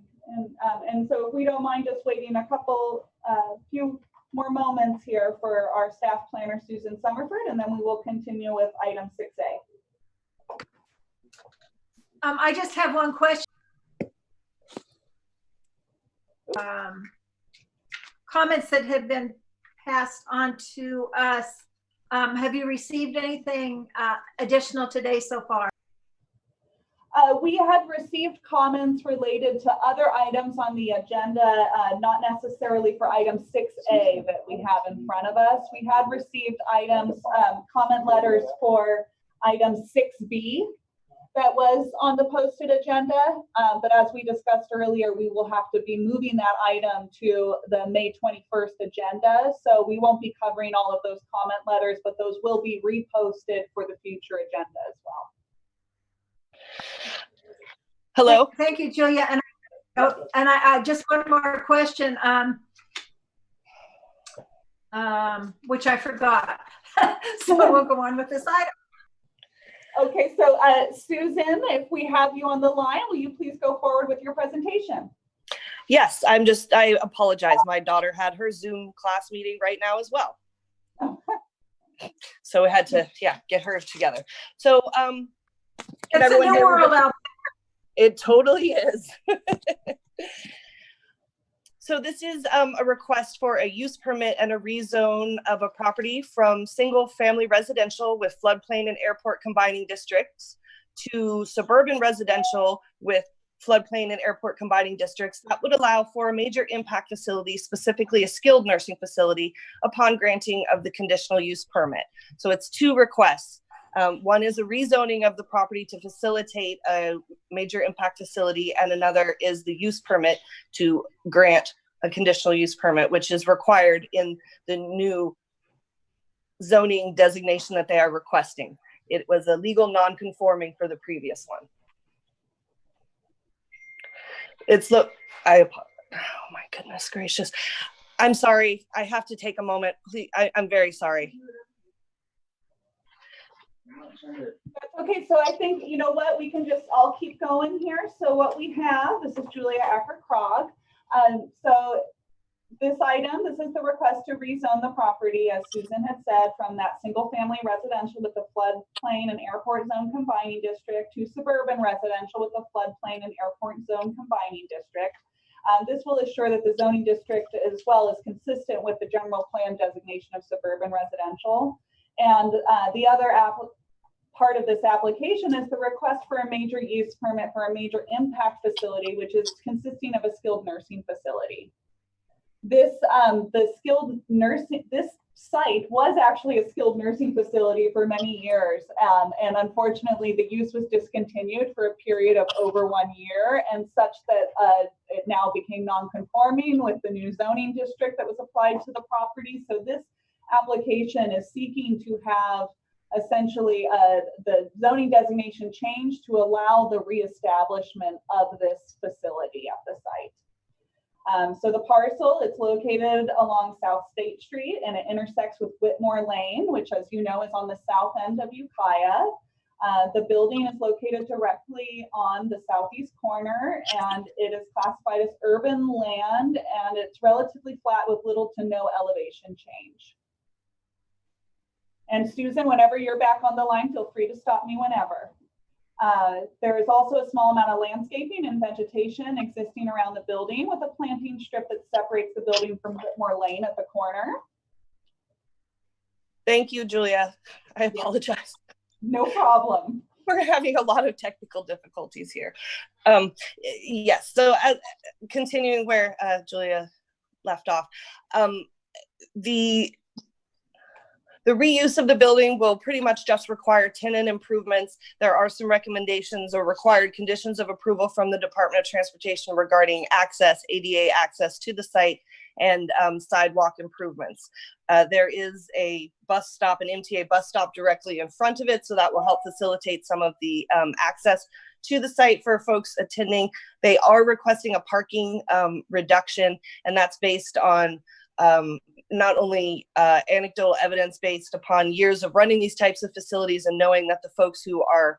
and so if we don't mind just waiting a few more moments here for our staff planner, Susan Summerford, and then we will continue with item 6A. I just have one question. Comments that have been passed on to us. Have you received anything additional today so far? We had received comments related to other items on the agenda, not necessarily for item 6A that we have in front of us. We had received items, comment letters for item 6B, that was on the posted agenda, but as we discussed earlier, we will have to be moving that item to the May 21st agenda. So we won't be covering all of those comment letters, but those will be reposted for the future agenda as well. Hello. Thank you, Julia. And I just one more question, which I forgot. So we'll go on with this item. Okay, so Susan, if we have you on the line, will you please go forward with your presentation? Yes, I apologize. My daughter had her Zoom class meeting right now as well. So we had to, get her together. So, It's a new world out there. It totally is. So this is a request for a use permit and a rezone of a property from single family residential with floodplain and airport combining districts to suburban residential with floodplain and airport combining districts. That would allow for a major impact facility, specifically a skilled nursing facility, upon granting of the conditional use permit. So it's two requests. One is a rezoning of the property to facilitate a major impact facility, and another is the use permit to grant a conditional use permit, which is required in the new zoning designation that they are requesting. It was a legal non-conforming for the previous one. Oh my goodness gracious. I'm sorry, I have to take a moment. Please, I'm very sorry. That's okay, so I think, you know what, we can just all keep going here. So what we have, this is Julia Acker-Krog. So this is the request to rezone the property, as Susan had said, from that single family residential with the floodplain and airport zone combining district to suburban residential with the floodplain and airport zone combining district. This will assure that the zoning district as well is consistent with the general plan designation of suburban residential. And the other part of this application is the request for a major use permit for a major impact facility, which is consisting of a skilled nursing facility. This site was actually a skilled nursing facility for many years, and unfortunately the use was discontinued for a period of over 1 year, and such that it now became non-conforming with the new zoning district that was applied to the property. So this application is seeking to have essentially the zoning designation changed to allow the reestablishment of this facility at the site. So the parcel, it's located along South State Street and it intersects with Whitmore Lane, which, as you know, is on the south end of Ukiah. The building is located directly on the southeast corner, and it is classified as urban land, and it's relatively flat with little to no elevation change. And Susan, whenever you're back on the line, feel free to stop me whenever. There is also a small amount of landscaping and vegetation existing around the building, with a planting strip that separates the building from Whitmore Lane at the corner. Thank you, Julia. I apologize. No problem. We're having a lot of technical difficulties here. Yes, so continuing where Julia left off, the reuse of the building will pretty much just require tenant improvements. There are some recommendations or required conditions of approval from the Department of Transportation regarding access, ADA access to the site, and sidewalk improvements. There is a bus stop, an MTA bus stop directly in front of it, so that will help facilitate some of the access to the site for folks attending. They are requesting a parking reduction, and that's based on not only anecdotal evidence based upon years of running these types of facilities and knowing that the folks who are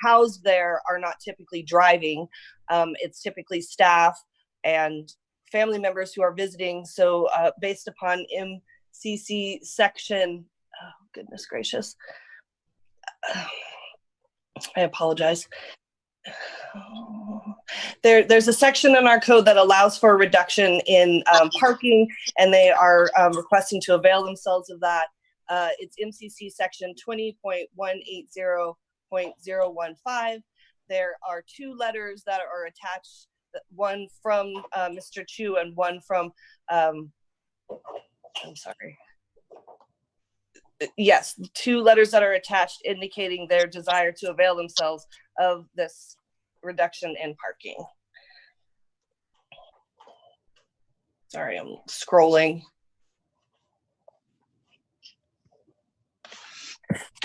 housed there are not typically driving. It's typically staff and family members who are visiting. So based upon MCC section, oh goodness gracious, I apologize. There's a section in our code that allows for a reduction in parking, and they are requesting to avail themselves of that. It's MCC section 20.180.015. There are two letters that are attached, one from Mr. Chu and one from, I'm sorry. Yes, two letters that are attached indicating their desire to avail themselves of this reduction in parking. Sorry, I'm scrolling.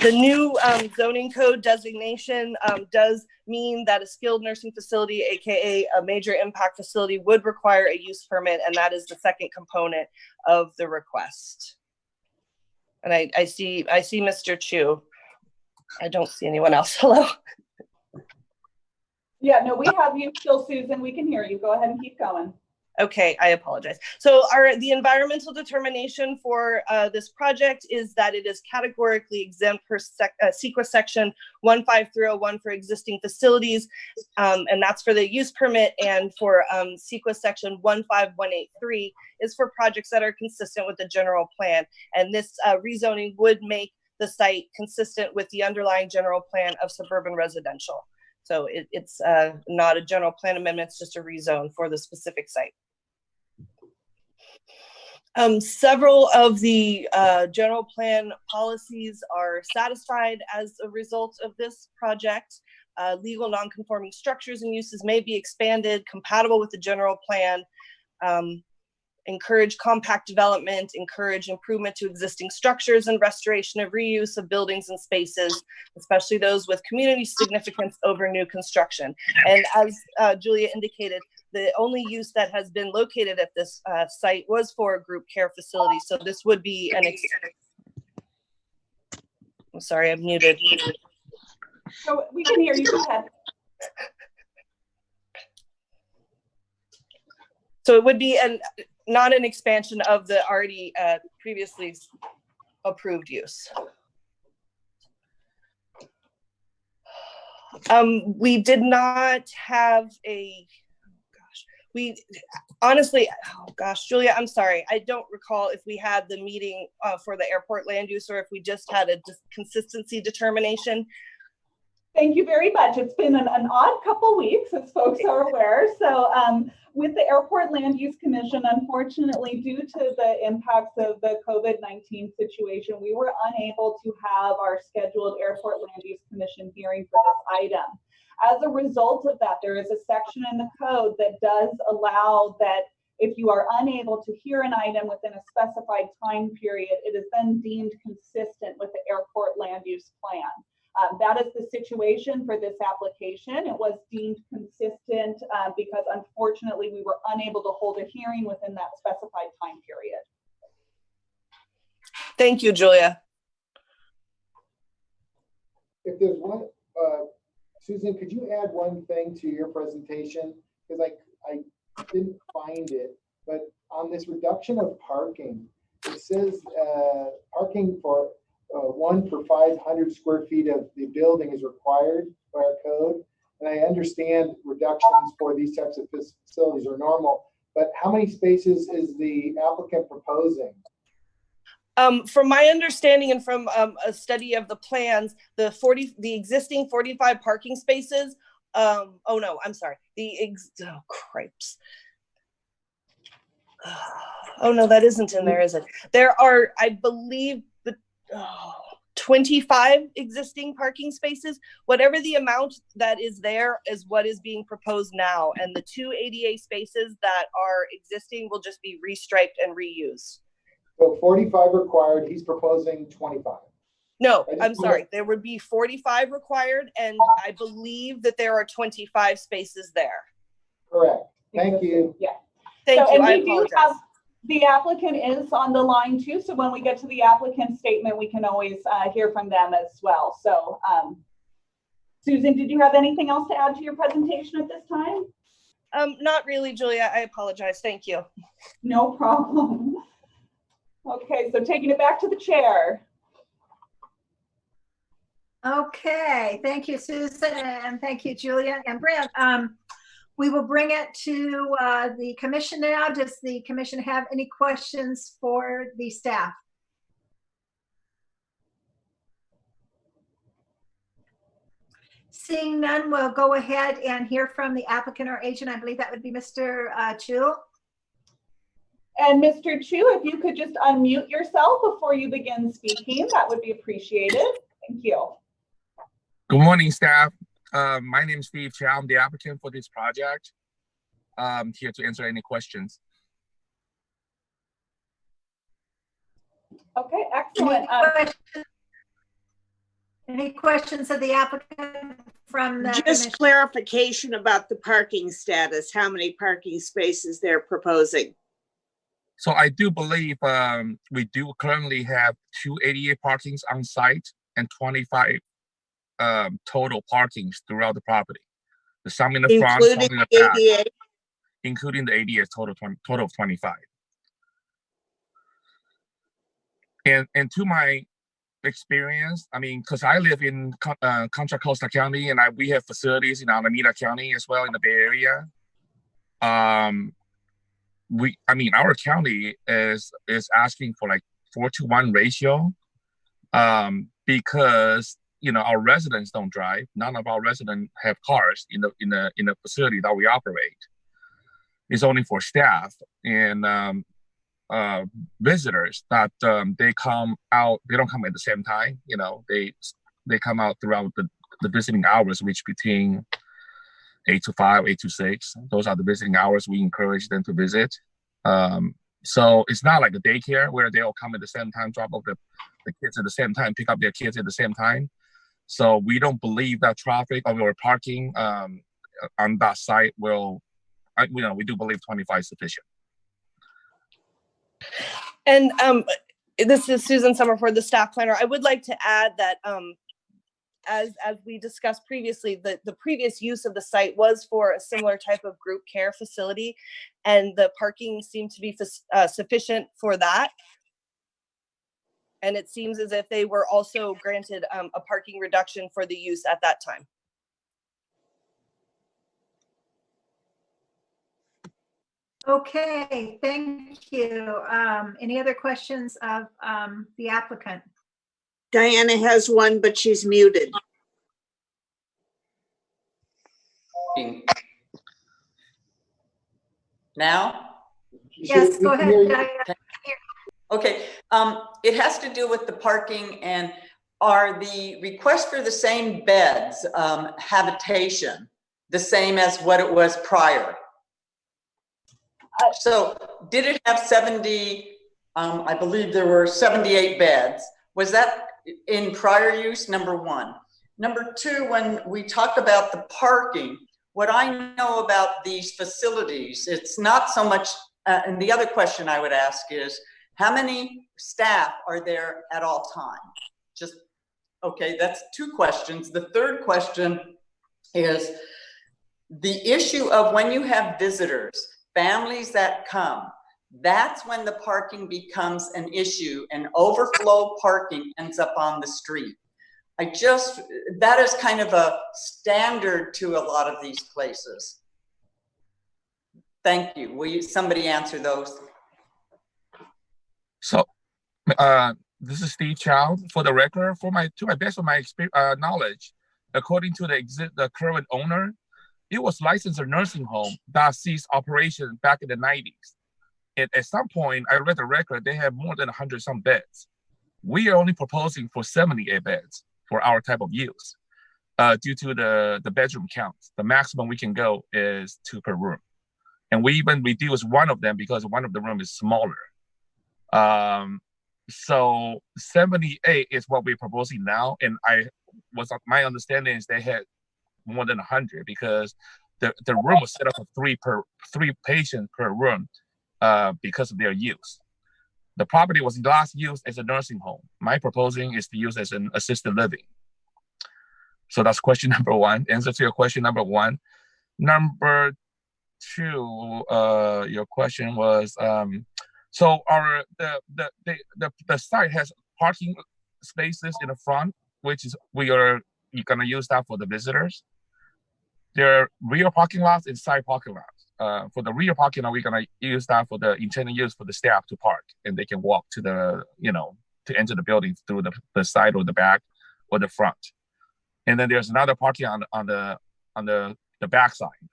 The new zoning code designation does mean that a skilled nursing facility, AKA a major impact facility, would require a use permit, and that is the second component of the request. And I see Mr. Chu. I don't see anyone else. Hello. Yeah, no, we have you still, Susan. We can hear you. Go ahead and keep going. Okay, I apologize. So the environmental determination for this project is that it is categorically exempt per SEQA section 15301 for existing facilities, and that's for the use permit, and for SEQA section 15183 is for projects that are consistent with the general plan. And this rezoning would make the site consistent with the underlying general plan of suburban residential. So it's not a general plan amendment, it's just a rezone for the specific site. Several of the general plan policies are satisfied as a result of this project. Legal non-conforming structures and uses may be expanded, compatible with the general plan, encourage compact development, encourage improvement to existing structures, and restoration of reuse of buildings and spaces, especially those with community significance over new construction. And as Julia indicated, the only use that has been located at this site was for a group care facility. So this would be an, I'm sorry, I'm muted. So we can hear you. Go ahead. So it would be not an expansion of the already previously approved use. We did not have a, honestly, oh gosh, Julia, I'm sorry. I don't recall if we had the meeting for the airport land use or if we just had a consistency determination. Thank you very much. It's been an odd couple weeks, as folks are aware. So with the Airport Land Use Commission, unfortunately, due to the impacts of the COVID-19 situation, we were unable to have our scheduled Airport Land Use Commission hearing for this item. As a result of that, there is a section in the code that does allow that if you are unable to hear an item within a specified time period, it is then deemed consistent with the airport land use plan. That is the situation for this application. It was deemed consistent because unfortunately we were unable to hold a hearing within that specified time period. Thank you, Julia. If there's one, Susan, could you add one thing to your presentation? Because I didn't find it, but on this reduction of parking, it says parking for 1 per 500 square feet of the building is required by our code. And I understand reductions for these types of facilities are normal, but how many spaces is the applicant proposing? From my understanding and from a study of the plans, the existing 45 parking spaces, oh no, I'm sorry. Oh, cripes. Oh no, that isn't in there, is it? There are, I believe, 25 existing parking spaces. Whatever the amount that is there is what is being proposed now. And the 2 ADA spaces that are existing will just be restriped and reused. So 45 required, he's proposing 25. No, I'm sorry. There would be 45 required, and I believe that there are 25 spaces there. Correct. Thank you. Yeah. Thank you. And I we do apologize. have, the applicant is on the line too. So when we get to the applicant statement, we can always hear from them as well. So Susan, did you have anything else to add to your presentation at this time? Not really, Julia. I apologize. Thank you. No problem. Okay, so taking it back to the chair. Okay, thank you, Susan, and thank you, Julia and Brent. We will bring it to the commission now. Does the commission have any questions for the staff? Seeing none, we'll go ahead and hear from the applicant or agent. I believe that would be Mr. Chu. And Mr. Chu, if you could just unmute yourself before you begin speaking, that would be appreciated. Thank you. Good morning, staff. My name is Steve Chow. I'm the applicant for this project. Here to answer any questions. Okay, excellent. Any questions of the applicant from the Just commission? clarification about the parking status, how many parking spaces they're proposing. So I do believe we do currently have 2 ADA parkings on site and 25 total parkings throughout the property. There's some in the front, some Including in the the back, ADA? including the ADA total of 25. And to my experience, I mean, because I live in Contra Costa County, and we have facilities in Alameda County as well in the Bay Area. Our county is asking for like 4-to-1 ratio, because our residents don't drive. None of our residents have cars in the facility that we operate. It's only for staff and visitors that they come out. They don't come at the same time. They come out throughout the visiting hours, which between 8 to 5, 8 to 6. Those are the visiting hours we encourage them to visit. So it's not like a daycare where they all come at the same time, drop off the kids at the same time, pick up their kids at the same time. So we don't believe that traffic or parking on that site will, we do believe 25 is sufficient. And this is Susan Summerford, the staff planner. I would like to add that as we discussed previously, the previous use of the site was for a similar type of group care facility, and the parking seemed to be sufficient for that. And it seems as if they were also granted a parking reduction for the use at that time. Okay, thank you. Any other questions of the applicant? Diana has one, but she's muted. Now? Yes, go ahead, Diana. Okay, it has to do with the parking, and are the requests for the same beds, habitation, the same as what it was prior? So did it have 70, I believe there were 78 beds. Was that in prior use, number one? Number two, when we talk about the parking, what I know about these facilities, it's not so much, and the other question I would ask is, how many staff are there at all times? Okay, that's 2 questions. The third question is the issue of when you have visitors, families that come, that's when the parking becomes an issue, and overflow parking ends up on the street. That is kind of a standard to a lot of these places. Thank you. Will somebody answer those? So, this is Steve Chow. For the record, to my best of my knowledge, according to the current owner, it was licensed a nursing home that ceased operation back in the 90s. And at some point, I read the record, they have more than 100 some beds. We are only proposing for 78 beds for our type of use, due to the bedroom count. The maximum we can go is 2 per room. And we even reduced one of them because one of the room is smaller. So 78 is what we're proposing now. And my understanding is they had more than 100 because the room was set up for 3 patients per room, because of their use. The property was last used as a nursing home. My proposing is to use as an assisted living. So that's question number 1. Answer to your question number 1. Number 2, your question was, so the site has parking spaces in the front, which is you're gonna use that for the visitors. There are rear parking lots and side parking lots. For the rear parking lot, we're gonna use that for the intended use for the staff to park, and they can walk to to enter the building through the side or the back or the front. And then there's another parking on the back side,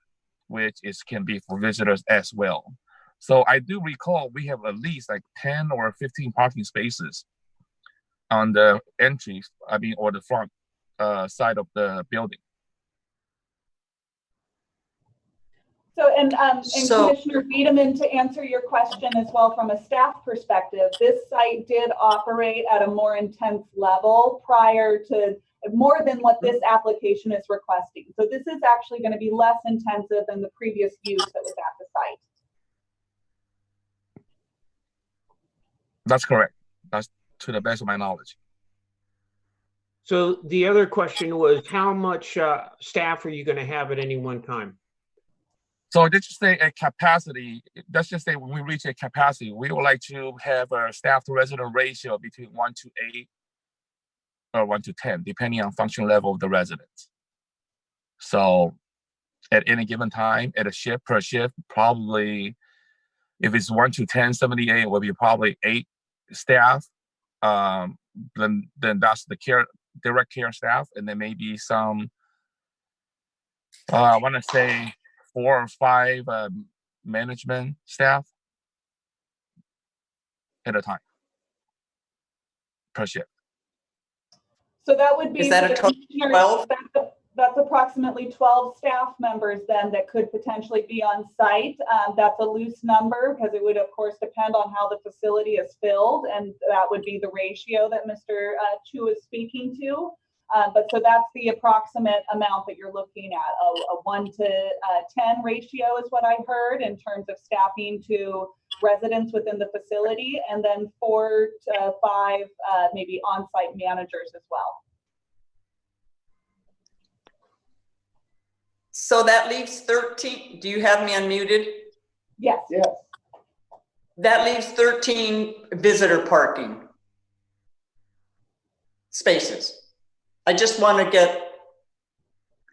which can be for visitors as well. So I do recall we have at least like 10 or 15 parking spaces on the entry, or the front side of the building. So, and So- Commissioner Wiedemann, to answer your question as well from a staff perspective, this site did operate at a more intense level prior to more than what this application is requesting. So this is actually going to be less intensive than the previous use that was at the site. That's correct. That's to the best of my knowledge. So the other question was, how much staff are you going to have at any one time? So let's just say a capacity, let's just say when we reach a capacity, we would like to have a staff to resident ratio between 1:8 or 1:10, depending on function level of the residents. So at any given time, at a shift per shift, probably if it's 1:10, 78 will be probably 8 staff. Then that's the direct care staff, and then maybe some, I want to say 4 or 5 management staff at a time per shift. So that would be. Is that a total of 12? That's approximately 12 staff members then that could potentially be on site. That's a loose number because it would of course depend on how the facility is filled, and that would be the ratio that Mr. Chu is speaking to. But so that's the approximate amount that you're looking at. A 1:10 ratio is what I heard in terms of staffing to residents within the facility, and then 4 to 5 maybe on-site managers as well. So that leaves 13. Do you have me unmuted? Yes. Yes. That leaves 13 visitor parking spaces. I just want to get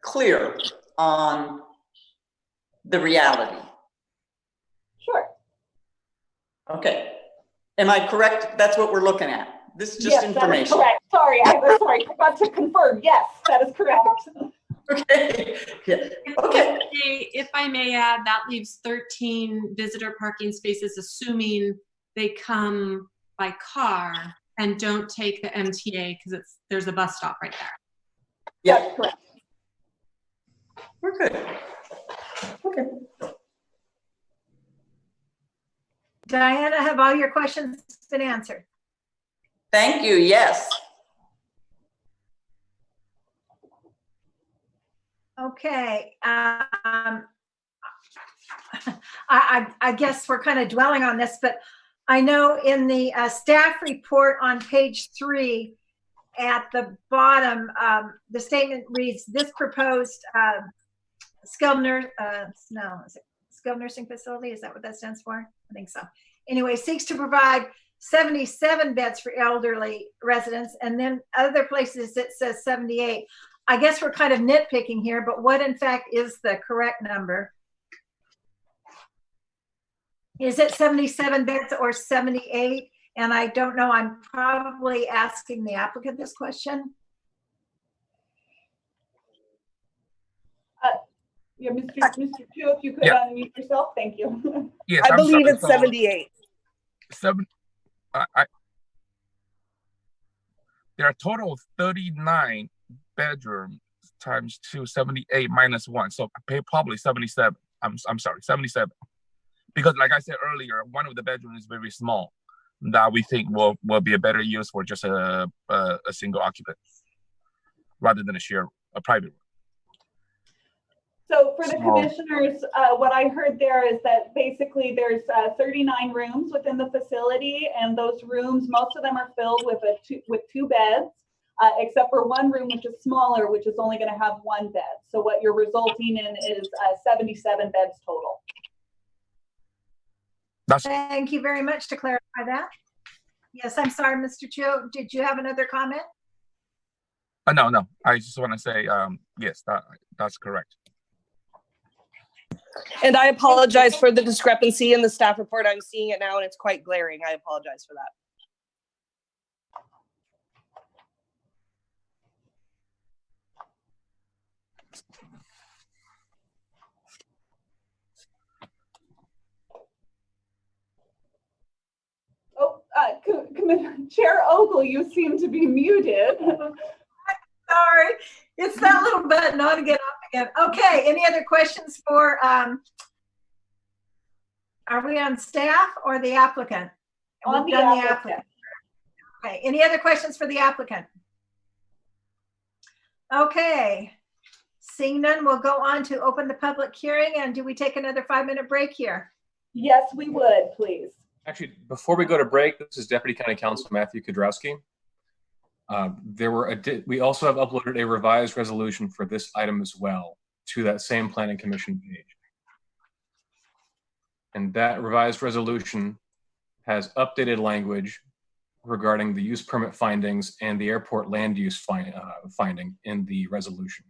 clear on the reality. Sure. Okay. Am I correct? That's what we're looking at. This is just Yes, information. that is correct. Sorry, I forgot to confirm. Yes, that is correct. Okay. Yeah. Okay. If I may add, that leaves 13 visitor parking spaces, assuming they come by car and don't take the MTA because there's a bus stop right there. Yeah. That's correct. We're good. Okay. Diana, have all your questions been answered? Thank you. Yes. Okay. I guess we're kind of dwelling on this, but I know in the staff report on page 3 at the bottom, the statement reads, this proposed skilled nursing facility, is that what that stands for? I think so. Anyway, seeks to provide 77 beds for elderly residents, and then other places it says 78. I guess we're kind of nitpicking here, but what in fact is the correct number? Is it 77 beds or 78? And I don't know, I'm probably asking the applicant this question. Yeah, Mr. Chu, if you could unmute yourself, thank you. Yes, I believe it's 78. There are a total of 39 bedrooms times 2, 78 minus 1. So probably 77. I'm sorry, 77. Because like I said earlier, one of the bedrooms is very small that we think will be a better use for just a single occupant rather than a private room. So for the commissioners, what I heard there is that basically there's 39 rooms within the facility, and those rooms, most of them are filled with two beds, except for one room which is smaller, which is only going to have 1 bed. So what you're resulting in is 77 beds total. Thank you very much to clarify that. Yes, I'm sorry, Mr. Chu, did you have another comment? No. I just want to say, yes, that's correct. And I apologize for the discrepancy in the staff report. I'm seeing it now and it's quite glaring. I apologize for that. Oh, Chair Ogle, you seem to be muted. Sorry, it's that little button on to get off again. Okay, any other questions for Are we on staff or the applicant? On We've the done applicant. Okay, any other questions for the applicant? Okay, seeing none, we'll go on to open the public hearing. And do we take another 5-minute break here? Yes, we would, please. Actually, before we go to break, this is Deputy County Counsel Matthew Kudrowski. We also have uploaded a revised resolution for this item as well to that same Planning Commission page. And that revised resolution has updated language regarding the use permit findings and the airport land use finding in the resolution.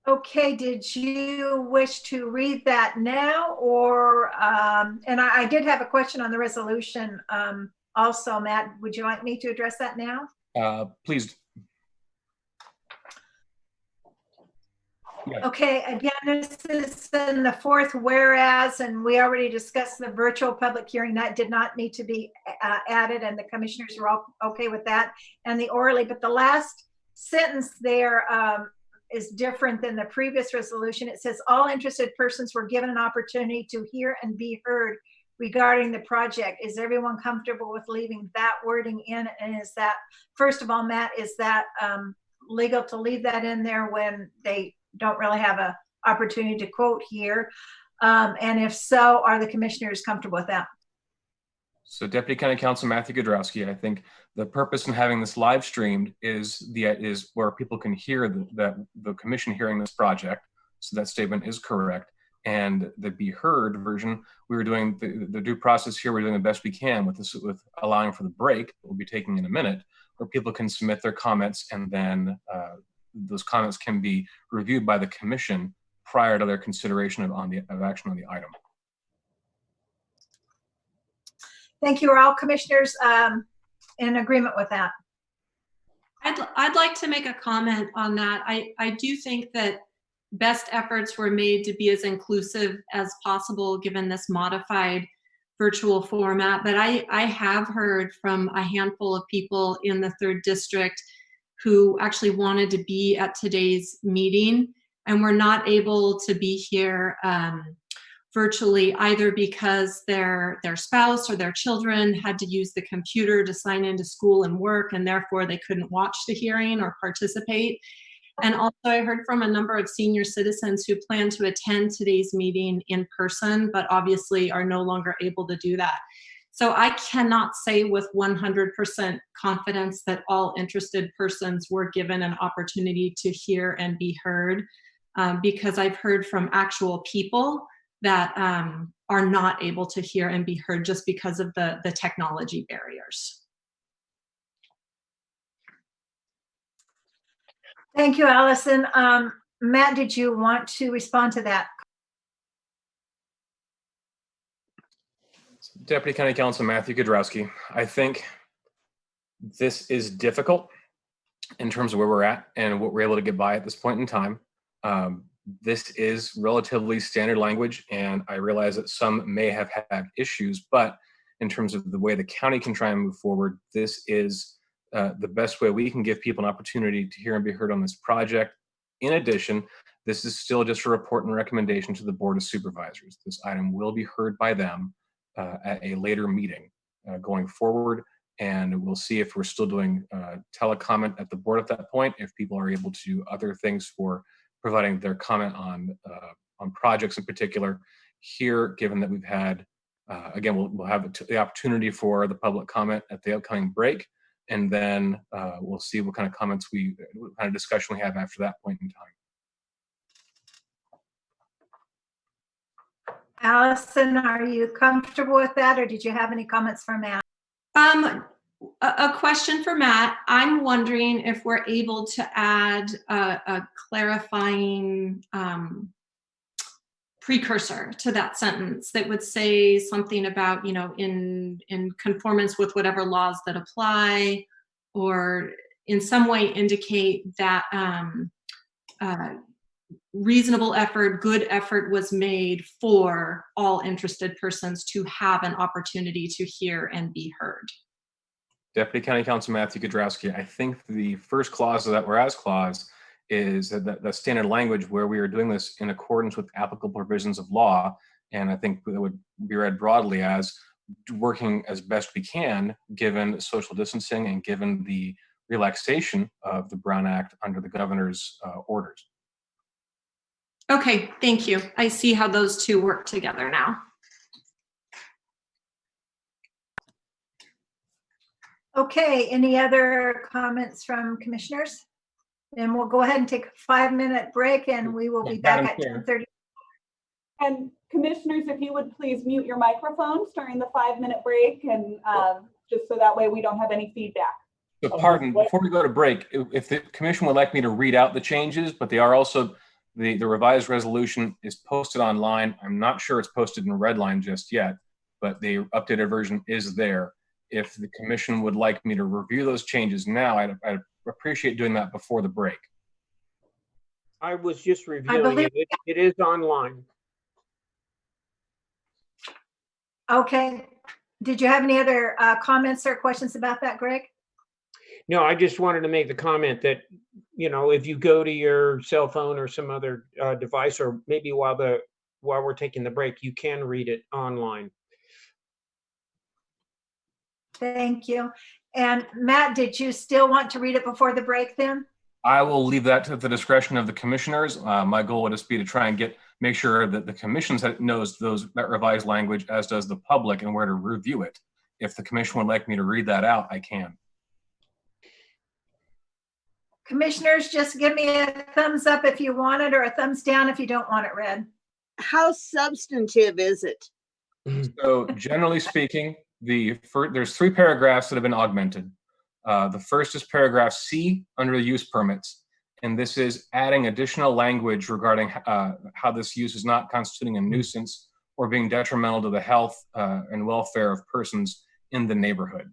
Okay, did you wish to read that now or, and I did have a question on the resolution also, Matt, would you like me to address that now? Please. Yeah. Okay, again, this is in the fourth whereas, and we already discussed the virtual public hearing. That did not need to be added, and the commissioners were all okay with that. And the orally, but the last sentence there is different than the previous resolution. It says all interested persons were given an opportunity to hear and be heard regarding the project. Is everyone comfortable with leaving that wording in? And is that, first of all, Matt, is that legal to leave that in there when they don't really have an opportunity to quote here? And if so, are the commissioners comfortable with that? So Deputy County Counsel Matthew Kudrowski, I think the purpose in having this live streamed is where people can hear the commission hearing this project. So that statement is correct. And the be heard version, we were doing the due process here. We're doing the best we can with this, with allowing for the break that we'll be taking in a minute, where people can submit their comments, and then those comments can be reviewed by the commission prior to their consideration of action on the item. Thank you. Are all commissioners in agreement with that? I'd like to make a comment on that. I do think that best efforts were made to be as inclusive as possible given this modified virtual format. But I have heard from a handful of people in the 3rd District who actually wanted to be at today's meeting and were not able to be here virtually, either because their spouse or their children had to use the computer to sign into school and work, and therefore they couldn't watch the hearing or participate. And also I heard from a number of senior citizens who plan to attend today's meeting in person, but obviously are no longer able to do that. So I cannot say with 100% confidence that all interested persons were given an opportunity to hear and be heard, because I've heard from actual people that are not able to hear and be heard just because of the technology barriers. Thank you, Allison. Matt, did you want to respond to that? Deputy County Counsel Matthew Kudrowski, I think this is difficult in terms of where we're at and what we're able to get by at this point in time. This is relatively standard language, and I realize that some may have had issues, but in terms of the way the county can try and move forward, this is the best way we can give people an opportunity to hear and be heard on this project. In addition, this is still just a report and recommendation to the Board of Supervisors. This item will be heard by them at a later meeting going forward, and we'll see if we're still doing telecomment at the board at that point, if people are able to do other things for providing their comment on projects in particular. Here, given that we've had, again, we'll have the opportunity for the public comment at the upcoming break, and then we'll see what kind of comments what kind of discussion we have after that point in time. Allison, are you comfortable with that, or did you have any comments for Matt? A question for Matt. I'm wondering if we're able to add a clarifying precursor to that sentence that would say something about, in conformance with whatever laws that apply, or in some way indicate that reasonable effort, good effort was made for all interested persons to have an opportunity to hear and be heard. Deputy County Counsel Matthew Kudrowski, I think the first clause of that whereas clause is that the standard language where we are doing this in accordance with applicable provisions of law. And I think that would be read broadly as working as best we can, given social distancing and given the relaxation of the Brown Act under the governor's orders. Okay, thank you. I see how those two work together now. Okay, any other comments from commissioners? And we'll go ahead and take a 5-minute break and we will be back Madam at Chair. 10:30. And commissioners, if you would please mute your microphones during the 5-minute break and just so that way we don't have any feedback. So pardon, before we go to break, if the commission would like me to read out the changes, but they are also, the revised resolution is posted online. I'm not sure it's posted in Redline just yet, but the updated version is there. If the commission would like me to review those changes now, I'd appreciate doing that before the break. I was just reviewing it. It is online. Okay. Did you have any other comments or questions about that, Greg? No, I just wanted to make the comment that, you know, if you go to your cell phone or some other device, or maybe while we're taking the break, you can read it online. Thank you. And Matt, did you still want to read it before the break then? I will leave that to the discretion of the commissioners. My goal would just be to try and make sure that the commission knows that revised language, as does the public, and where to review it. If the commission would like me to read that out, I can. Commissioners, just give me a thumbs up if you want it or a thumbs down if you don't want it read. How substantive is it? So generally speaking, there's 3 paragraphs that have been augmented. The first is paragraph C under the use permits. And this is adding additional language regarding how this use is not constituting a nuisance or being detrimental to the health and welfare of persons in the neighborhood.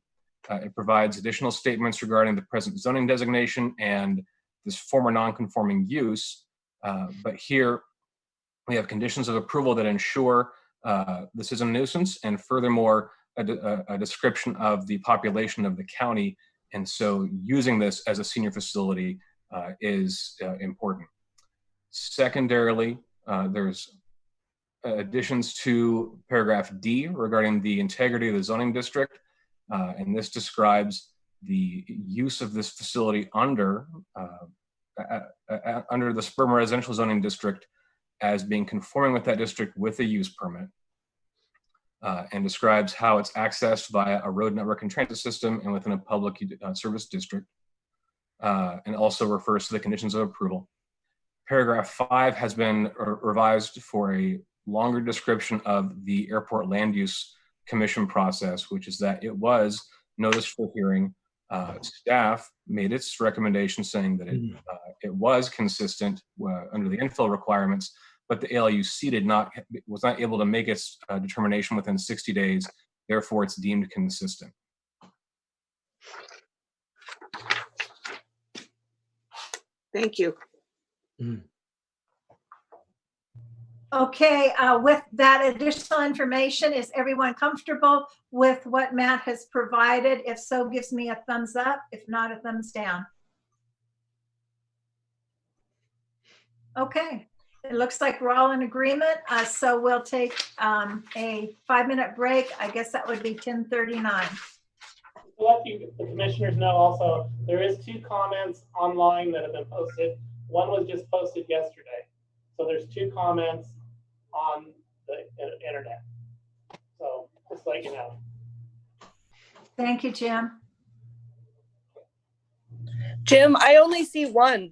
It provides additional statements regarding the present zoning designation and this former non-conforming use. But here we have conditions of approval that ensure this is a nuisance, and furthermore, a description of the population of the county. And so using this as a senior facility is important. Secondarily, there's additions to paragraph D regarding the integrity of the zoning district. And this describes the use of this facility under the suburban residential zoning district as being conforming with that district with a use permit, and describes how it's accessed via a road network and transit system and within a public service district, and also refers to the conditions of approval. Paragraph 5 has been revised for a longer description of the airport land use commission process, which is that it was noticed for hearing. Staff made its recommendation saying that it was consistent under the infill requirements, but the ALUC was not able to make its determination within 60 days. Therefore, it's deemed consistent. Thank you. Okay, with that additional information, is everyone comfortable with what Matt has provided? If so, gives me a thumbs up. If not, a thumbs down. Okay, it looks like we're all in agreement. So we'll take a 5-minute break. I guess that would be 10:39. To let the commissioners know also, there is 2 comments online that have been posted. One was just posted yesterday. So there's 2 comments on the internet. So just let you know. Thank you, Jim. Jim, I only see one.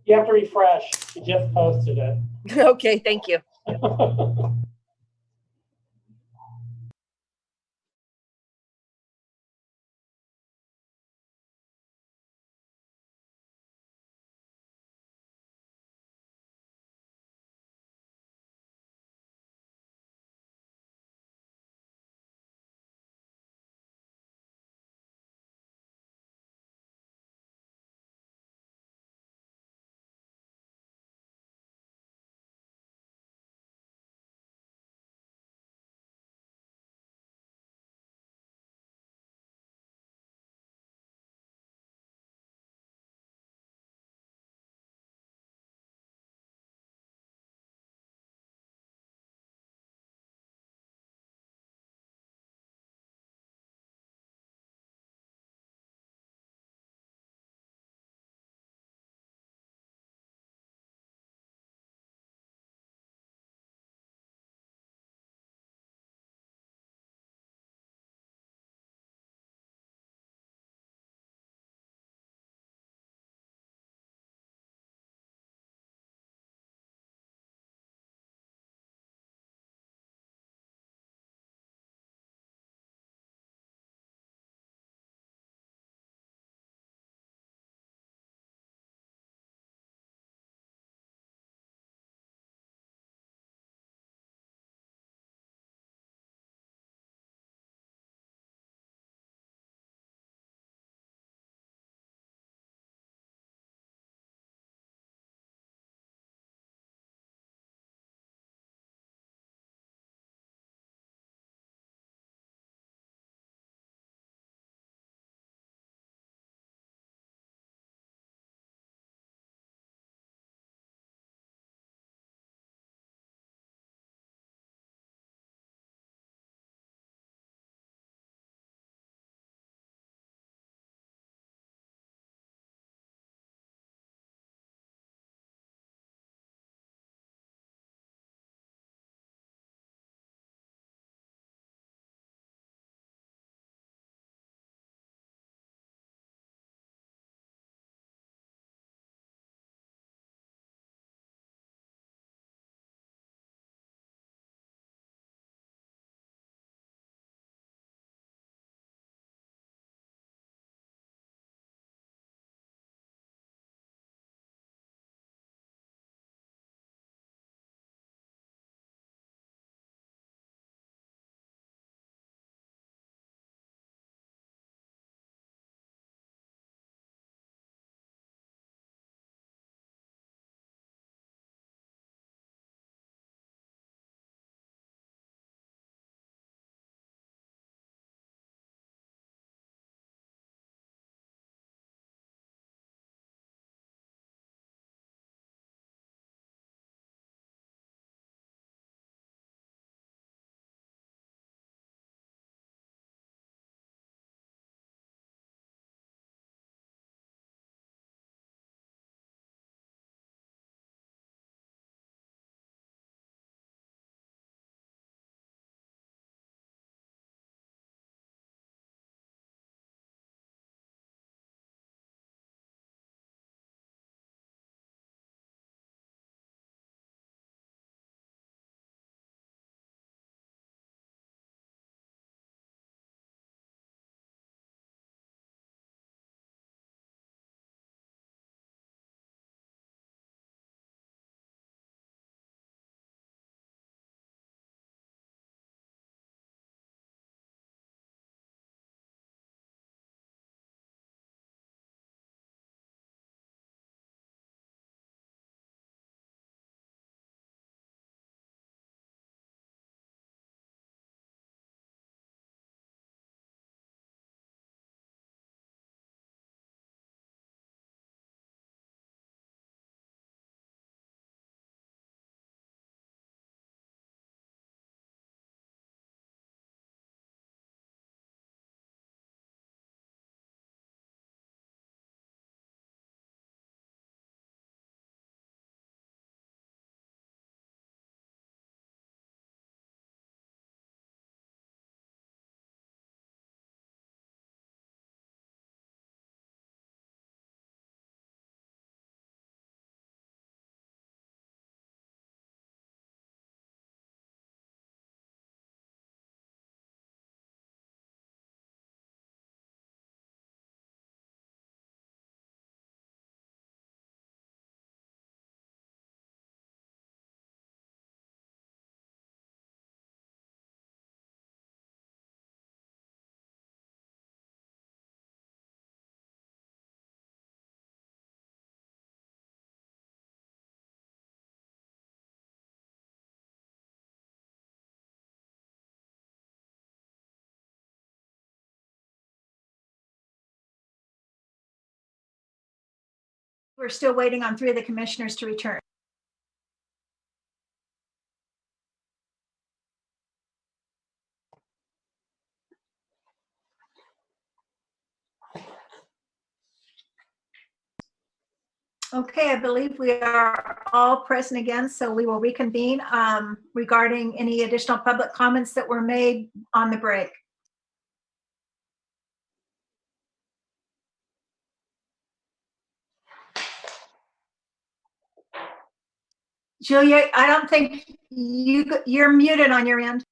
You have to refresh. You just posted it. Okay, thank you. we're still waiting on 3 of the commissioners to return. Okay, I believe we are all present again, so we will reconvene regarding any additional public comments that were made on the break. Julia, I don't think you're muted on your end.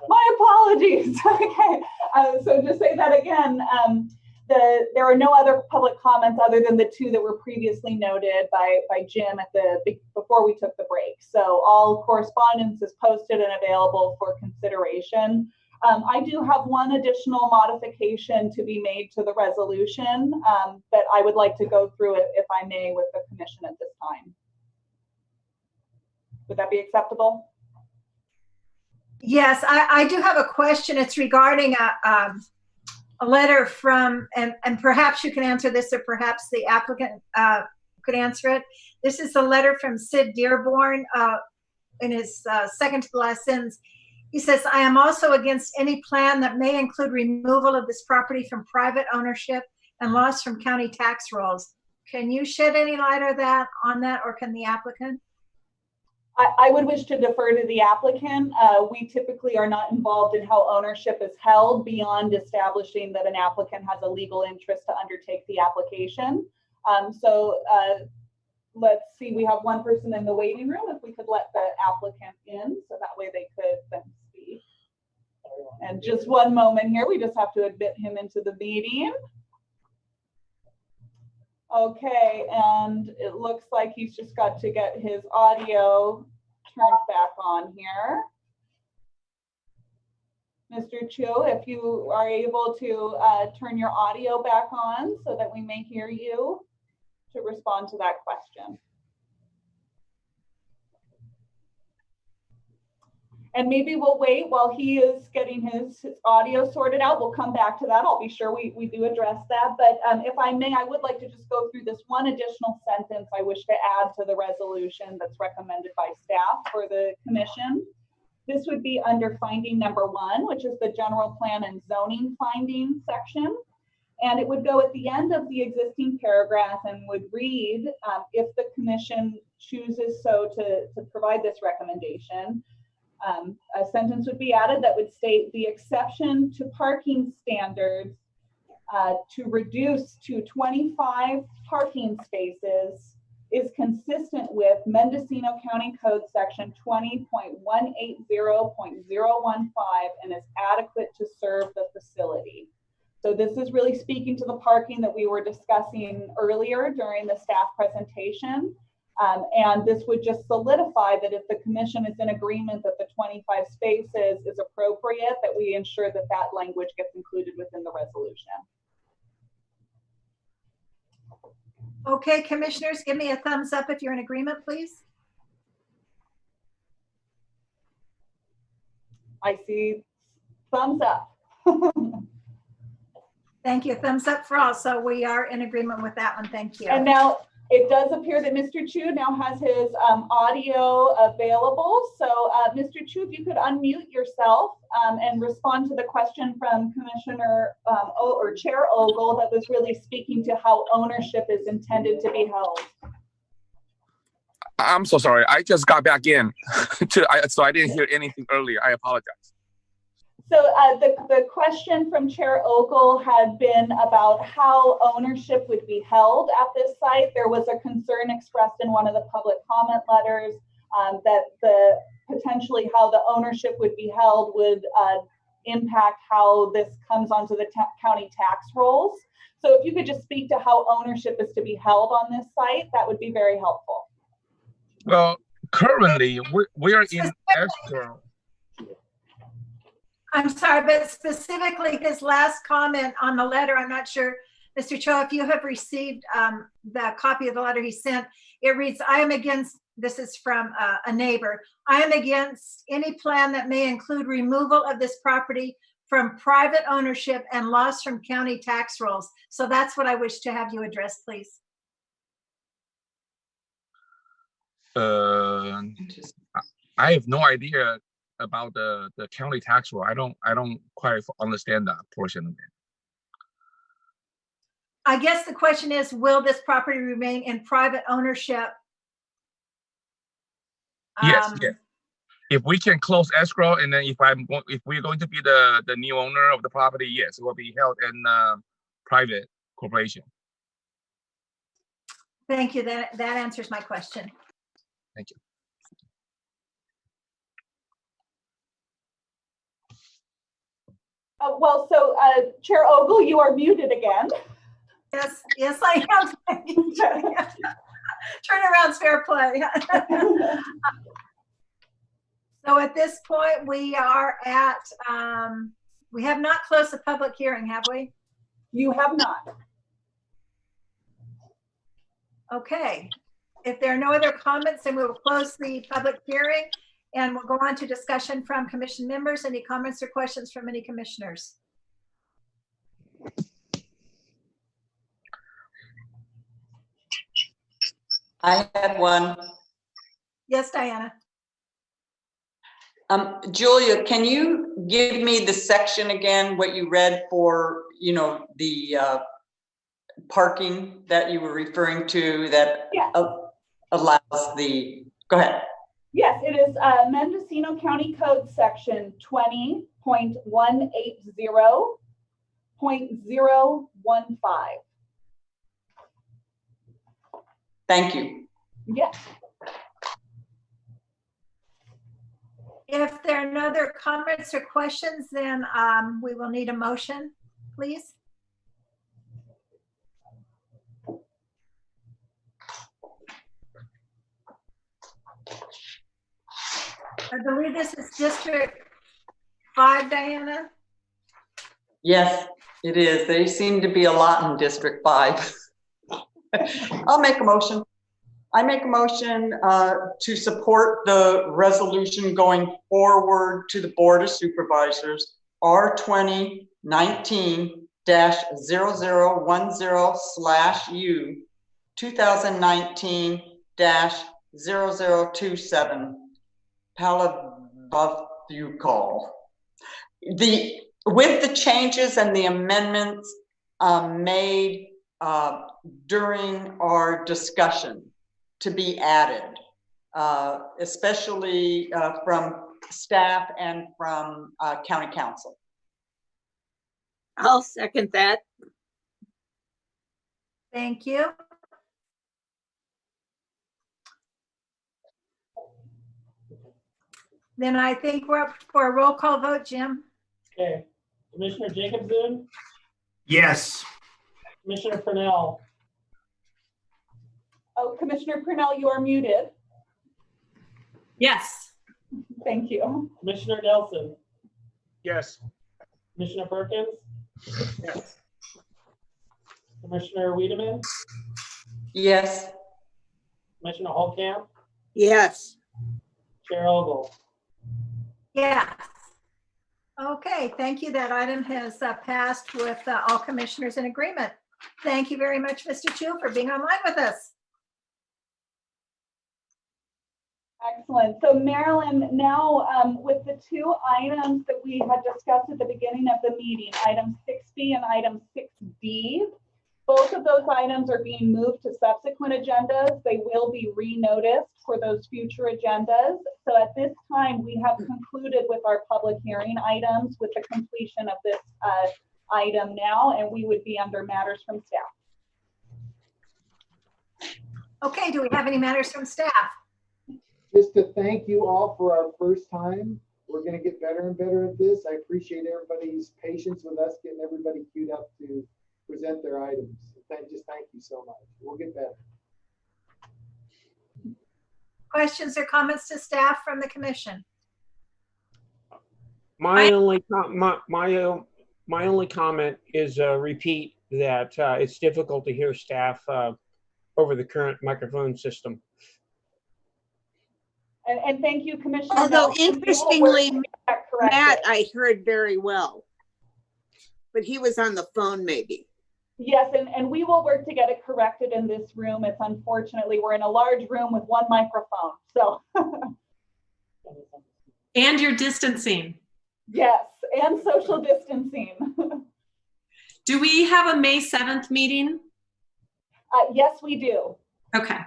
My apologies. Okay, so just say that again. There are no other public comments other than the 2 that were previously noted by Jim before we took the break. So all correspondence is posted and available for consideration. I do have one additional modification to be made to the resolution that I would like to go through it, if I may, with the commission at this time. Would that be acceptable? Yes, I do have a question. It's regarding a letter from, and perhaps you can answer this, or perhaps the applicant could answer it. This is a letter from Sid Dearborn in his second to the last sentence. He says, I am also against any plan that may include removal of this property from private ownership and loss from county tax rolls. Can you shed any light on that, or can the applicant? I would wish to defer to the applicant. We typically are not involved in how ownership is held beyond establishing that an applicant has a legal interest to undertake the application. Let's see, we have one person in the waiting room. If we could let the applicant in, so that way they could then speak. And just one moment here, we just have to admit him into the meeting. Okay, and it looks like he's just got to get his audio turned back on here. Mr. Chu, if you are able to turn your audio back on so that we may hear you to respond to that question. And maybe we'll wait while he is getting his audio sorted out. We'll come back to that. I'll be sure we do address that. But if I may, I would like to just go through this one additional sentence I wish to add to the resolution that's recommended by staff for the commission. This would be under finding number 1, which is the general plan and zoning finding section. And it would go at the end of the existing paragraph and would read, if the commission chooses so to provide this recommendation, a sentence would be added that would state the exception to parking standards to reduce to 25 parking spaces is consistent with Mendocino County Code section 20.180.015 and is adequate to serve the facility. So this is really speaking to the parking that we were discussing earlier during the staff presentation. And this would just solidify that if the commission is in agreement that the 25 spaces is appropriate, that we ensure that that language gets included within the resolution. Okay, commissioners, give me a thumbs up if you're in agreement, please. I see thumbs up. Thank you. Thumbs up for all. So we are in agreement with that one. Thank you. And now it does appear that Mr. Chu now has his audio available. So Mr. Chu, if you could unmute yourself and respond to the question from Commissioner or Chair Ogle that was really speaking to how ownership is intended to be held. I'm so sorry. I just got back in, so I didn't hear anything earlier. I apologize. So the question from Chair Ogle had been about how ownership would be held at this site. There was a concern expressed in one of the public comment letters that potentially how the ownership would be held would impact how this comes onto the county tax rolls. So if you could just speak to how ownership is to be held on this site, that would be very helpful. Well, currently we are in escrow. I'm sorry, but specifically his last comment on the letter, I'm not sure, Mr. Cho, if you have received the copy of the letter he sent, it reads, I am against, this is from a neighbor, I am against any plan that may include removal of this property from private ownership and loss from county tax rolls. So that's what I wish to have you address, please. I have no idea about the county tax roll. I don't quite understand that portion of it. I guess the question is, will this property remain in private ownership? Yes, yes. If we can close escrow, and then if we're going to be the new owner of the property, yes, it will be held in private corporation. Thank you. That answers my question. Thank you. Well, so Chair Ogle, you are muted again. Yes, I am. Turnaround's fair play. So at this point, we are at, we have not closed the public hearing, have we? You have not. Okay. If there are no other comments, then we will close the public hearing and we'll go on to discussion from commission members. Any comments or questions from any commissioners? I had one. Yes, Diana. Julia, can you give me the section again, what you read for, the parking that you were referring to that allows the, go ahead. Yes, it is Mendocino County Code section 20.180.015. Thank you. Yes. If there are no other comments or questions, then we will need a motion, please. I believe this is District 5, Diana? Yes, it is. There seem to be a lot in District 5. I'll make a motion. I make a motion to support the resolution going forward to the Board of Supervisors, R2019-0010/U, 2019-0027, Palabucall. With the changes and the amendments made during our discussion to be added, especially from staff and from county council. I'll second that. Thank you. Then I think we're up for a roll call vote, Jim. Okay, Commissioner Jacobson? Yes. Commissioner Purnell? Oh, Commissioner Purnell, you are muted. Yes. Thank you. Commissioner Nelson? Yes. Commissioner Perkins? Yes. Commissioner Wiedemann? Yes. Commissioner Holtkamp? Yes. Chair Ogle? Yes. Okay, thank you. That item has passed with all commissioners in agreement. Thank you very much, Mr. Chu, for being online with us. Excellent. So Marilyn, now with the two items that we had discussed at the beginning of the meeting, item 6B and item 6D, both of those items are being moved to subsequent agendas. They will be re-noticed for those future agendas. So at this time, we have concluded with our public hearing items with the completion of this item now, and we would be under matters from staff. Okay, do we have any matters from staff? Just to thank you all for our first time. We're going to get better and better at this. I appreciate everybody's patience with us, getting everybody queued up to present their items. Just thank you so much. We'll get better. Questions or comments to staff from the commission? My only comment is a repeat that it's difficult to hear staff over the current microphone system. And thank you, Commissioner. Although Nelson. interestingly, Matt, I heard very well. but he was on the phone maybe. Yes, and we will work to get it corrected in this room. It's unfortunately, we're in a large room with one microphone, so. And you're distancing. Yes, and social distancing. Do we have a May 7th meeting? Yes, we do. Okay.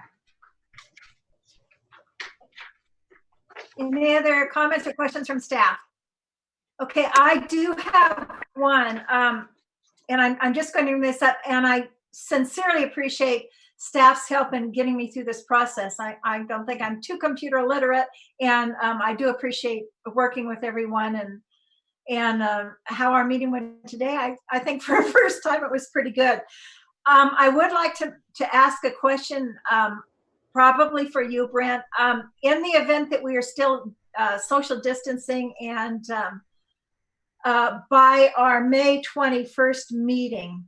Any other comments or questions from staff? Okay, I do have one, and I'm just going to bring this up, and I sincerely appreciate staff's help in getting me through this process. I don't think I'm too computer literate, and I do appreciate working with everyone and how our meeting went today. I think for a first time it was pretty good. I would like to ask a question, probably for you, Brent. In the event that we are still social distancing and by our May 21st meeting,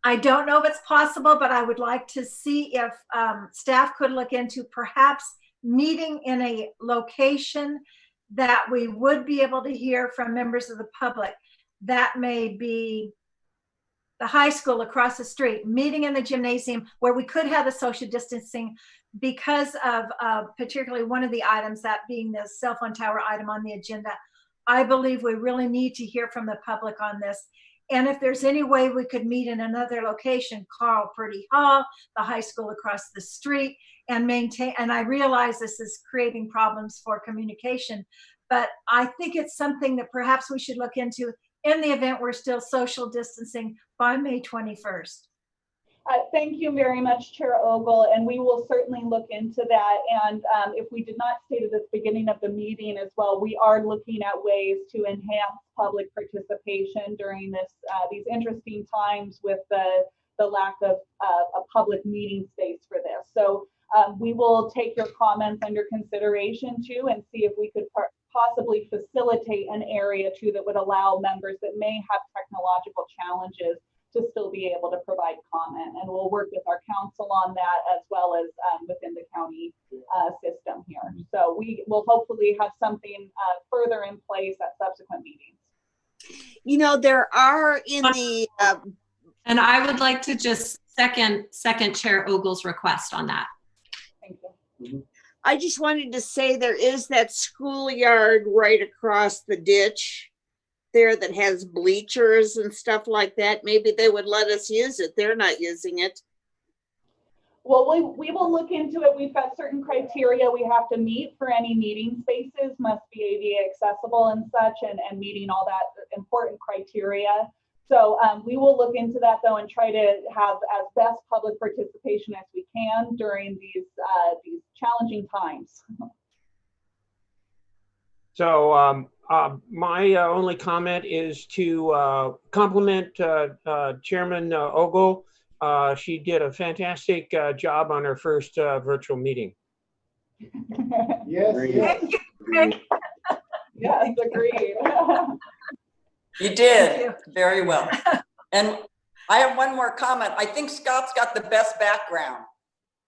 I don't know if it's possible, but I would like to see if staff could look into perhaps meeting in a location that we would be able to hear from members of the public. That may be the high school across the street, meeting in the gymnasium where we could have the social distancing because of particularly one of the items, that being the cell phone tower item on the agenda. I believe we really need to hear from the public on this. And if there's any way we could meet in another location, Carl Purdy Hall, the high school across the street, and maintain, and I realize this is creating problems for communication, but I think it's something that perhaps we should look into in the event we're still social distancing by May 21st. Thank you very much, Chair Ogle, and we will certainly look into that. And if we did not state at the beginning of the meeting as well, we are looking at ways to enhance public participation during this these interesting times with the lack of a public meeting space for this. So we will take your comments under consideration too, and see if we could possibly facilitate an area too that would allow members that may have technological challenges to still be able to provide comment. And we'll work with our council on that as well as within the county system here. So we will hopefully have something further in place at subsequent meetings. You know, there are in the... And I would like to just second Chair Ogle's request on that. Thank you. I just wanted to say there is that schoolyard right across the ditch there that has bleachers and stuff like that. Maybe they would let us use it. They're not using it. Well, we will look into it. We've got certain criteria we have to meet for any meeting spaces, must be ADA accessible and such, and meeting all that important criteria. So we will look into that though and try to have as best public participation as we can during these challenging times. So my only comment is to compliment Chairman Ogle. She did a fantastic job on her first virtual meeting. Yes. Thank you. Yes, agreed. You did very well. And I have one more comment. I think Scott's got the best background.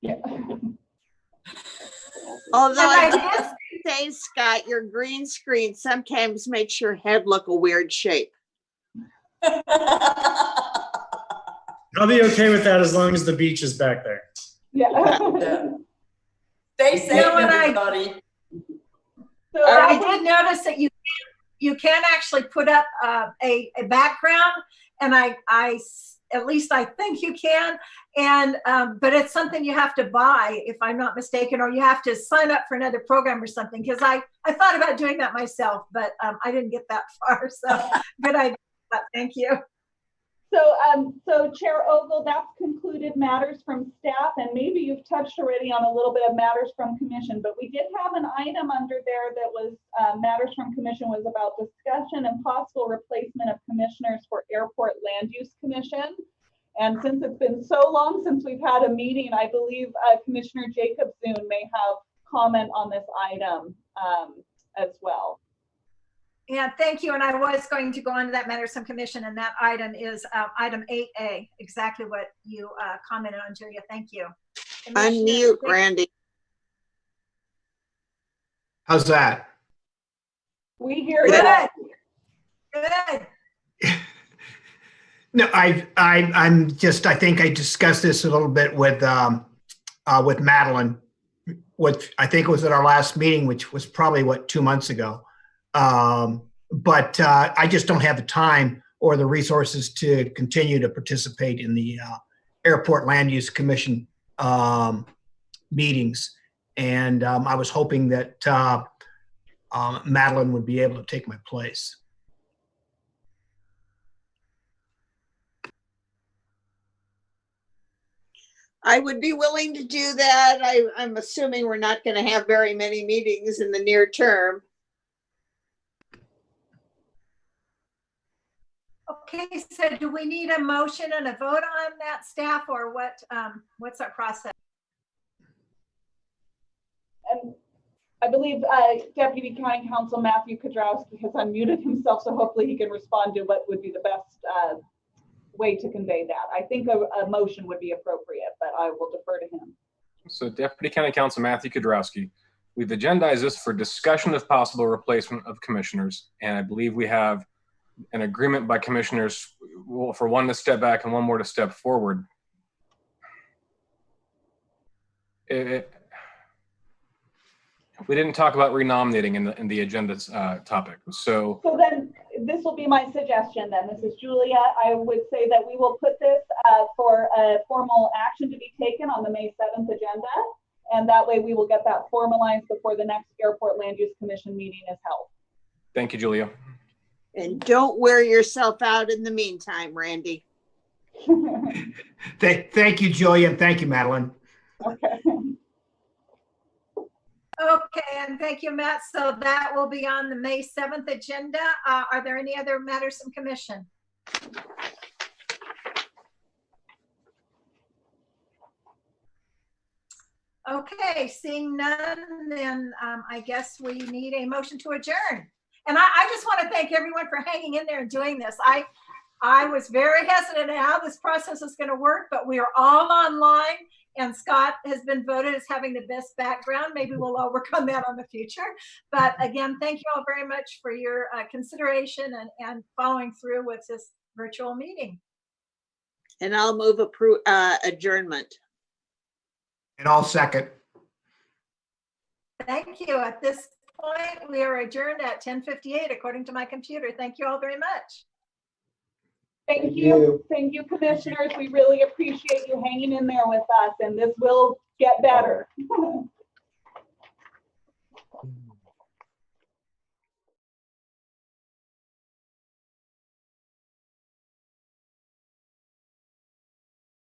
Yeah. Although I must say, Scott, your green screen sometimes makes your head look a weird shape. I'll be okay with that as long as the beach is back there. Yeah. Stay safe, everybody. So I did notice that you can actually put up a background, and I at least I think you can, and but it's something you have to buy, if I'm not mistaken, or you have to sign up for another program or something, because I thought about doing that myself, but I didn't get that far. So good idea. Thank you. So Chair Ogle, that's concluded matters from staff, and maybe you've touched already on a little bit of matters from commission, but we did have an item under there that was matters from commission was about discussion and possible replacement of commissioners for Airport Land Use Commission. And since it's been so long since we've had a meeting, I believe Commissioner Jacobson may have comment on this item as well. Yeah, thank you. And I was going to go on to that matters from commission, and that item is item 8A, exactly what you commented on, Julia. Thank you. Unmute, Randy. How's that? We hear Good. you. Good. No, I think I discussed this a little bit with Madeline, which I think was at our last meeting, which was probably 2 months ago. But I just don't have the time or the resources to continue to participate in the Airport Land Use Commission meetings. And I was hoping that Madeline would be able to take my place. I would be willing to do that. I'm assuming we're not going to have very many meetings in the near term. Okay, so do we need a motion and a vote on that, staff, or what? What's our process? And I believe Deputy County Counsel Matthew Kudrowski has unmuted himself, so hopefully he can respond to what would be the best way to convey that. I think a motion would be appropriate, but I will defer to him. So Deputy County Counsel Matthew Kudrowski, we've agendized this for discussion of possible replacement of commissioners. And I believe we have an agreement by commissioners for one to step back and one more to step forward. We didn't talk about renominating in the agenda topic. So then this will be my suggestion then. This is Julia. I would say that we will put this for a formal action to be taken on the May 7th agenda. And that way we will get that formalized before the next Airport Land Use Commission meeting is held. Thank you, Julia. And don't wear yourself out in the meantime, Randy. Thank you, Julia, and thank you, Madeline. Okay. Okay, and thank you, Matt. So that will be on the May 7th agenda. Are there any other matters from commission? Okay, seeing none, then I guess we need a motion to adjourn. And I just want to thank everyone for hanging in there and doing this. I was very hesitant on how this process is going to work, but we are all online, and Scott has been voted as having the best background. Maybe we'll all work on that on the future. But again, thank you all very much for your consideration and following through with this virtual meeting. And I'll move adjournment. And I'll second. Thank you. At this point, we are adjourned at 10:58 according to my computer. Thank you all very much. Thank you. Thank you, commissioners. We really appreciate you hanging in there with us, and this will get better.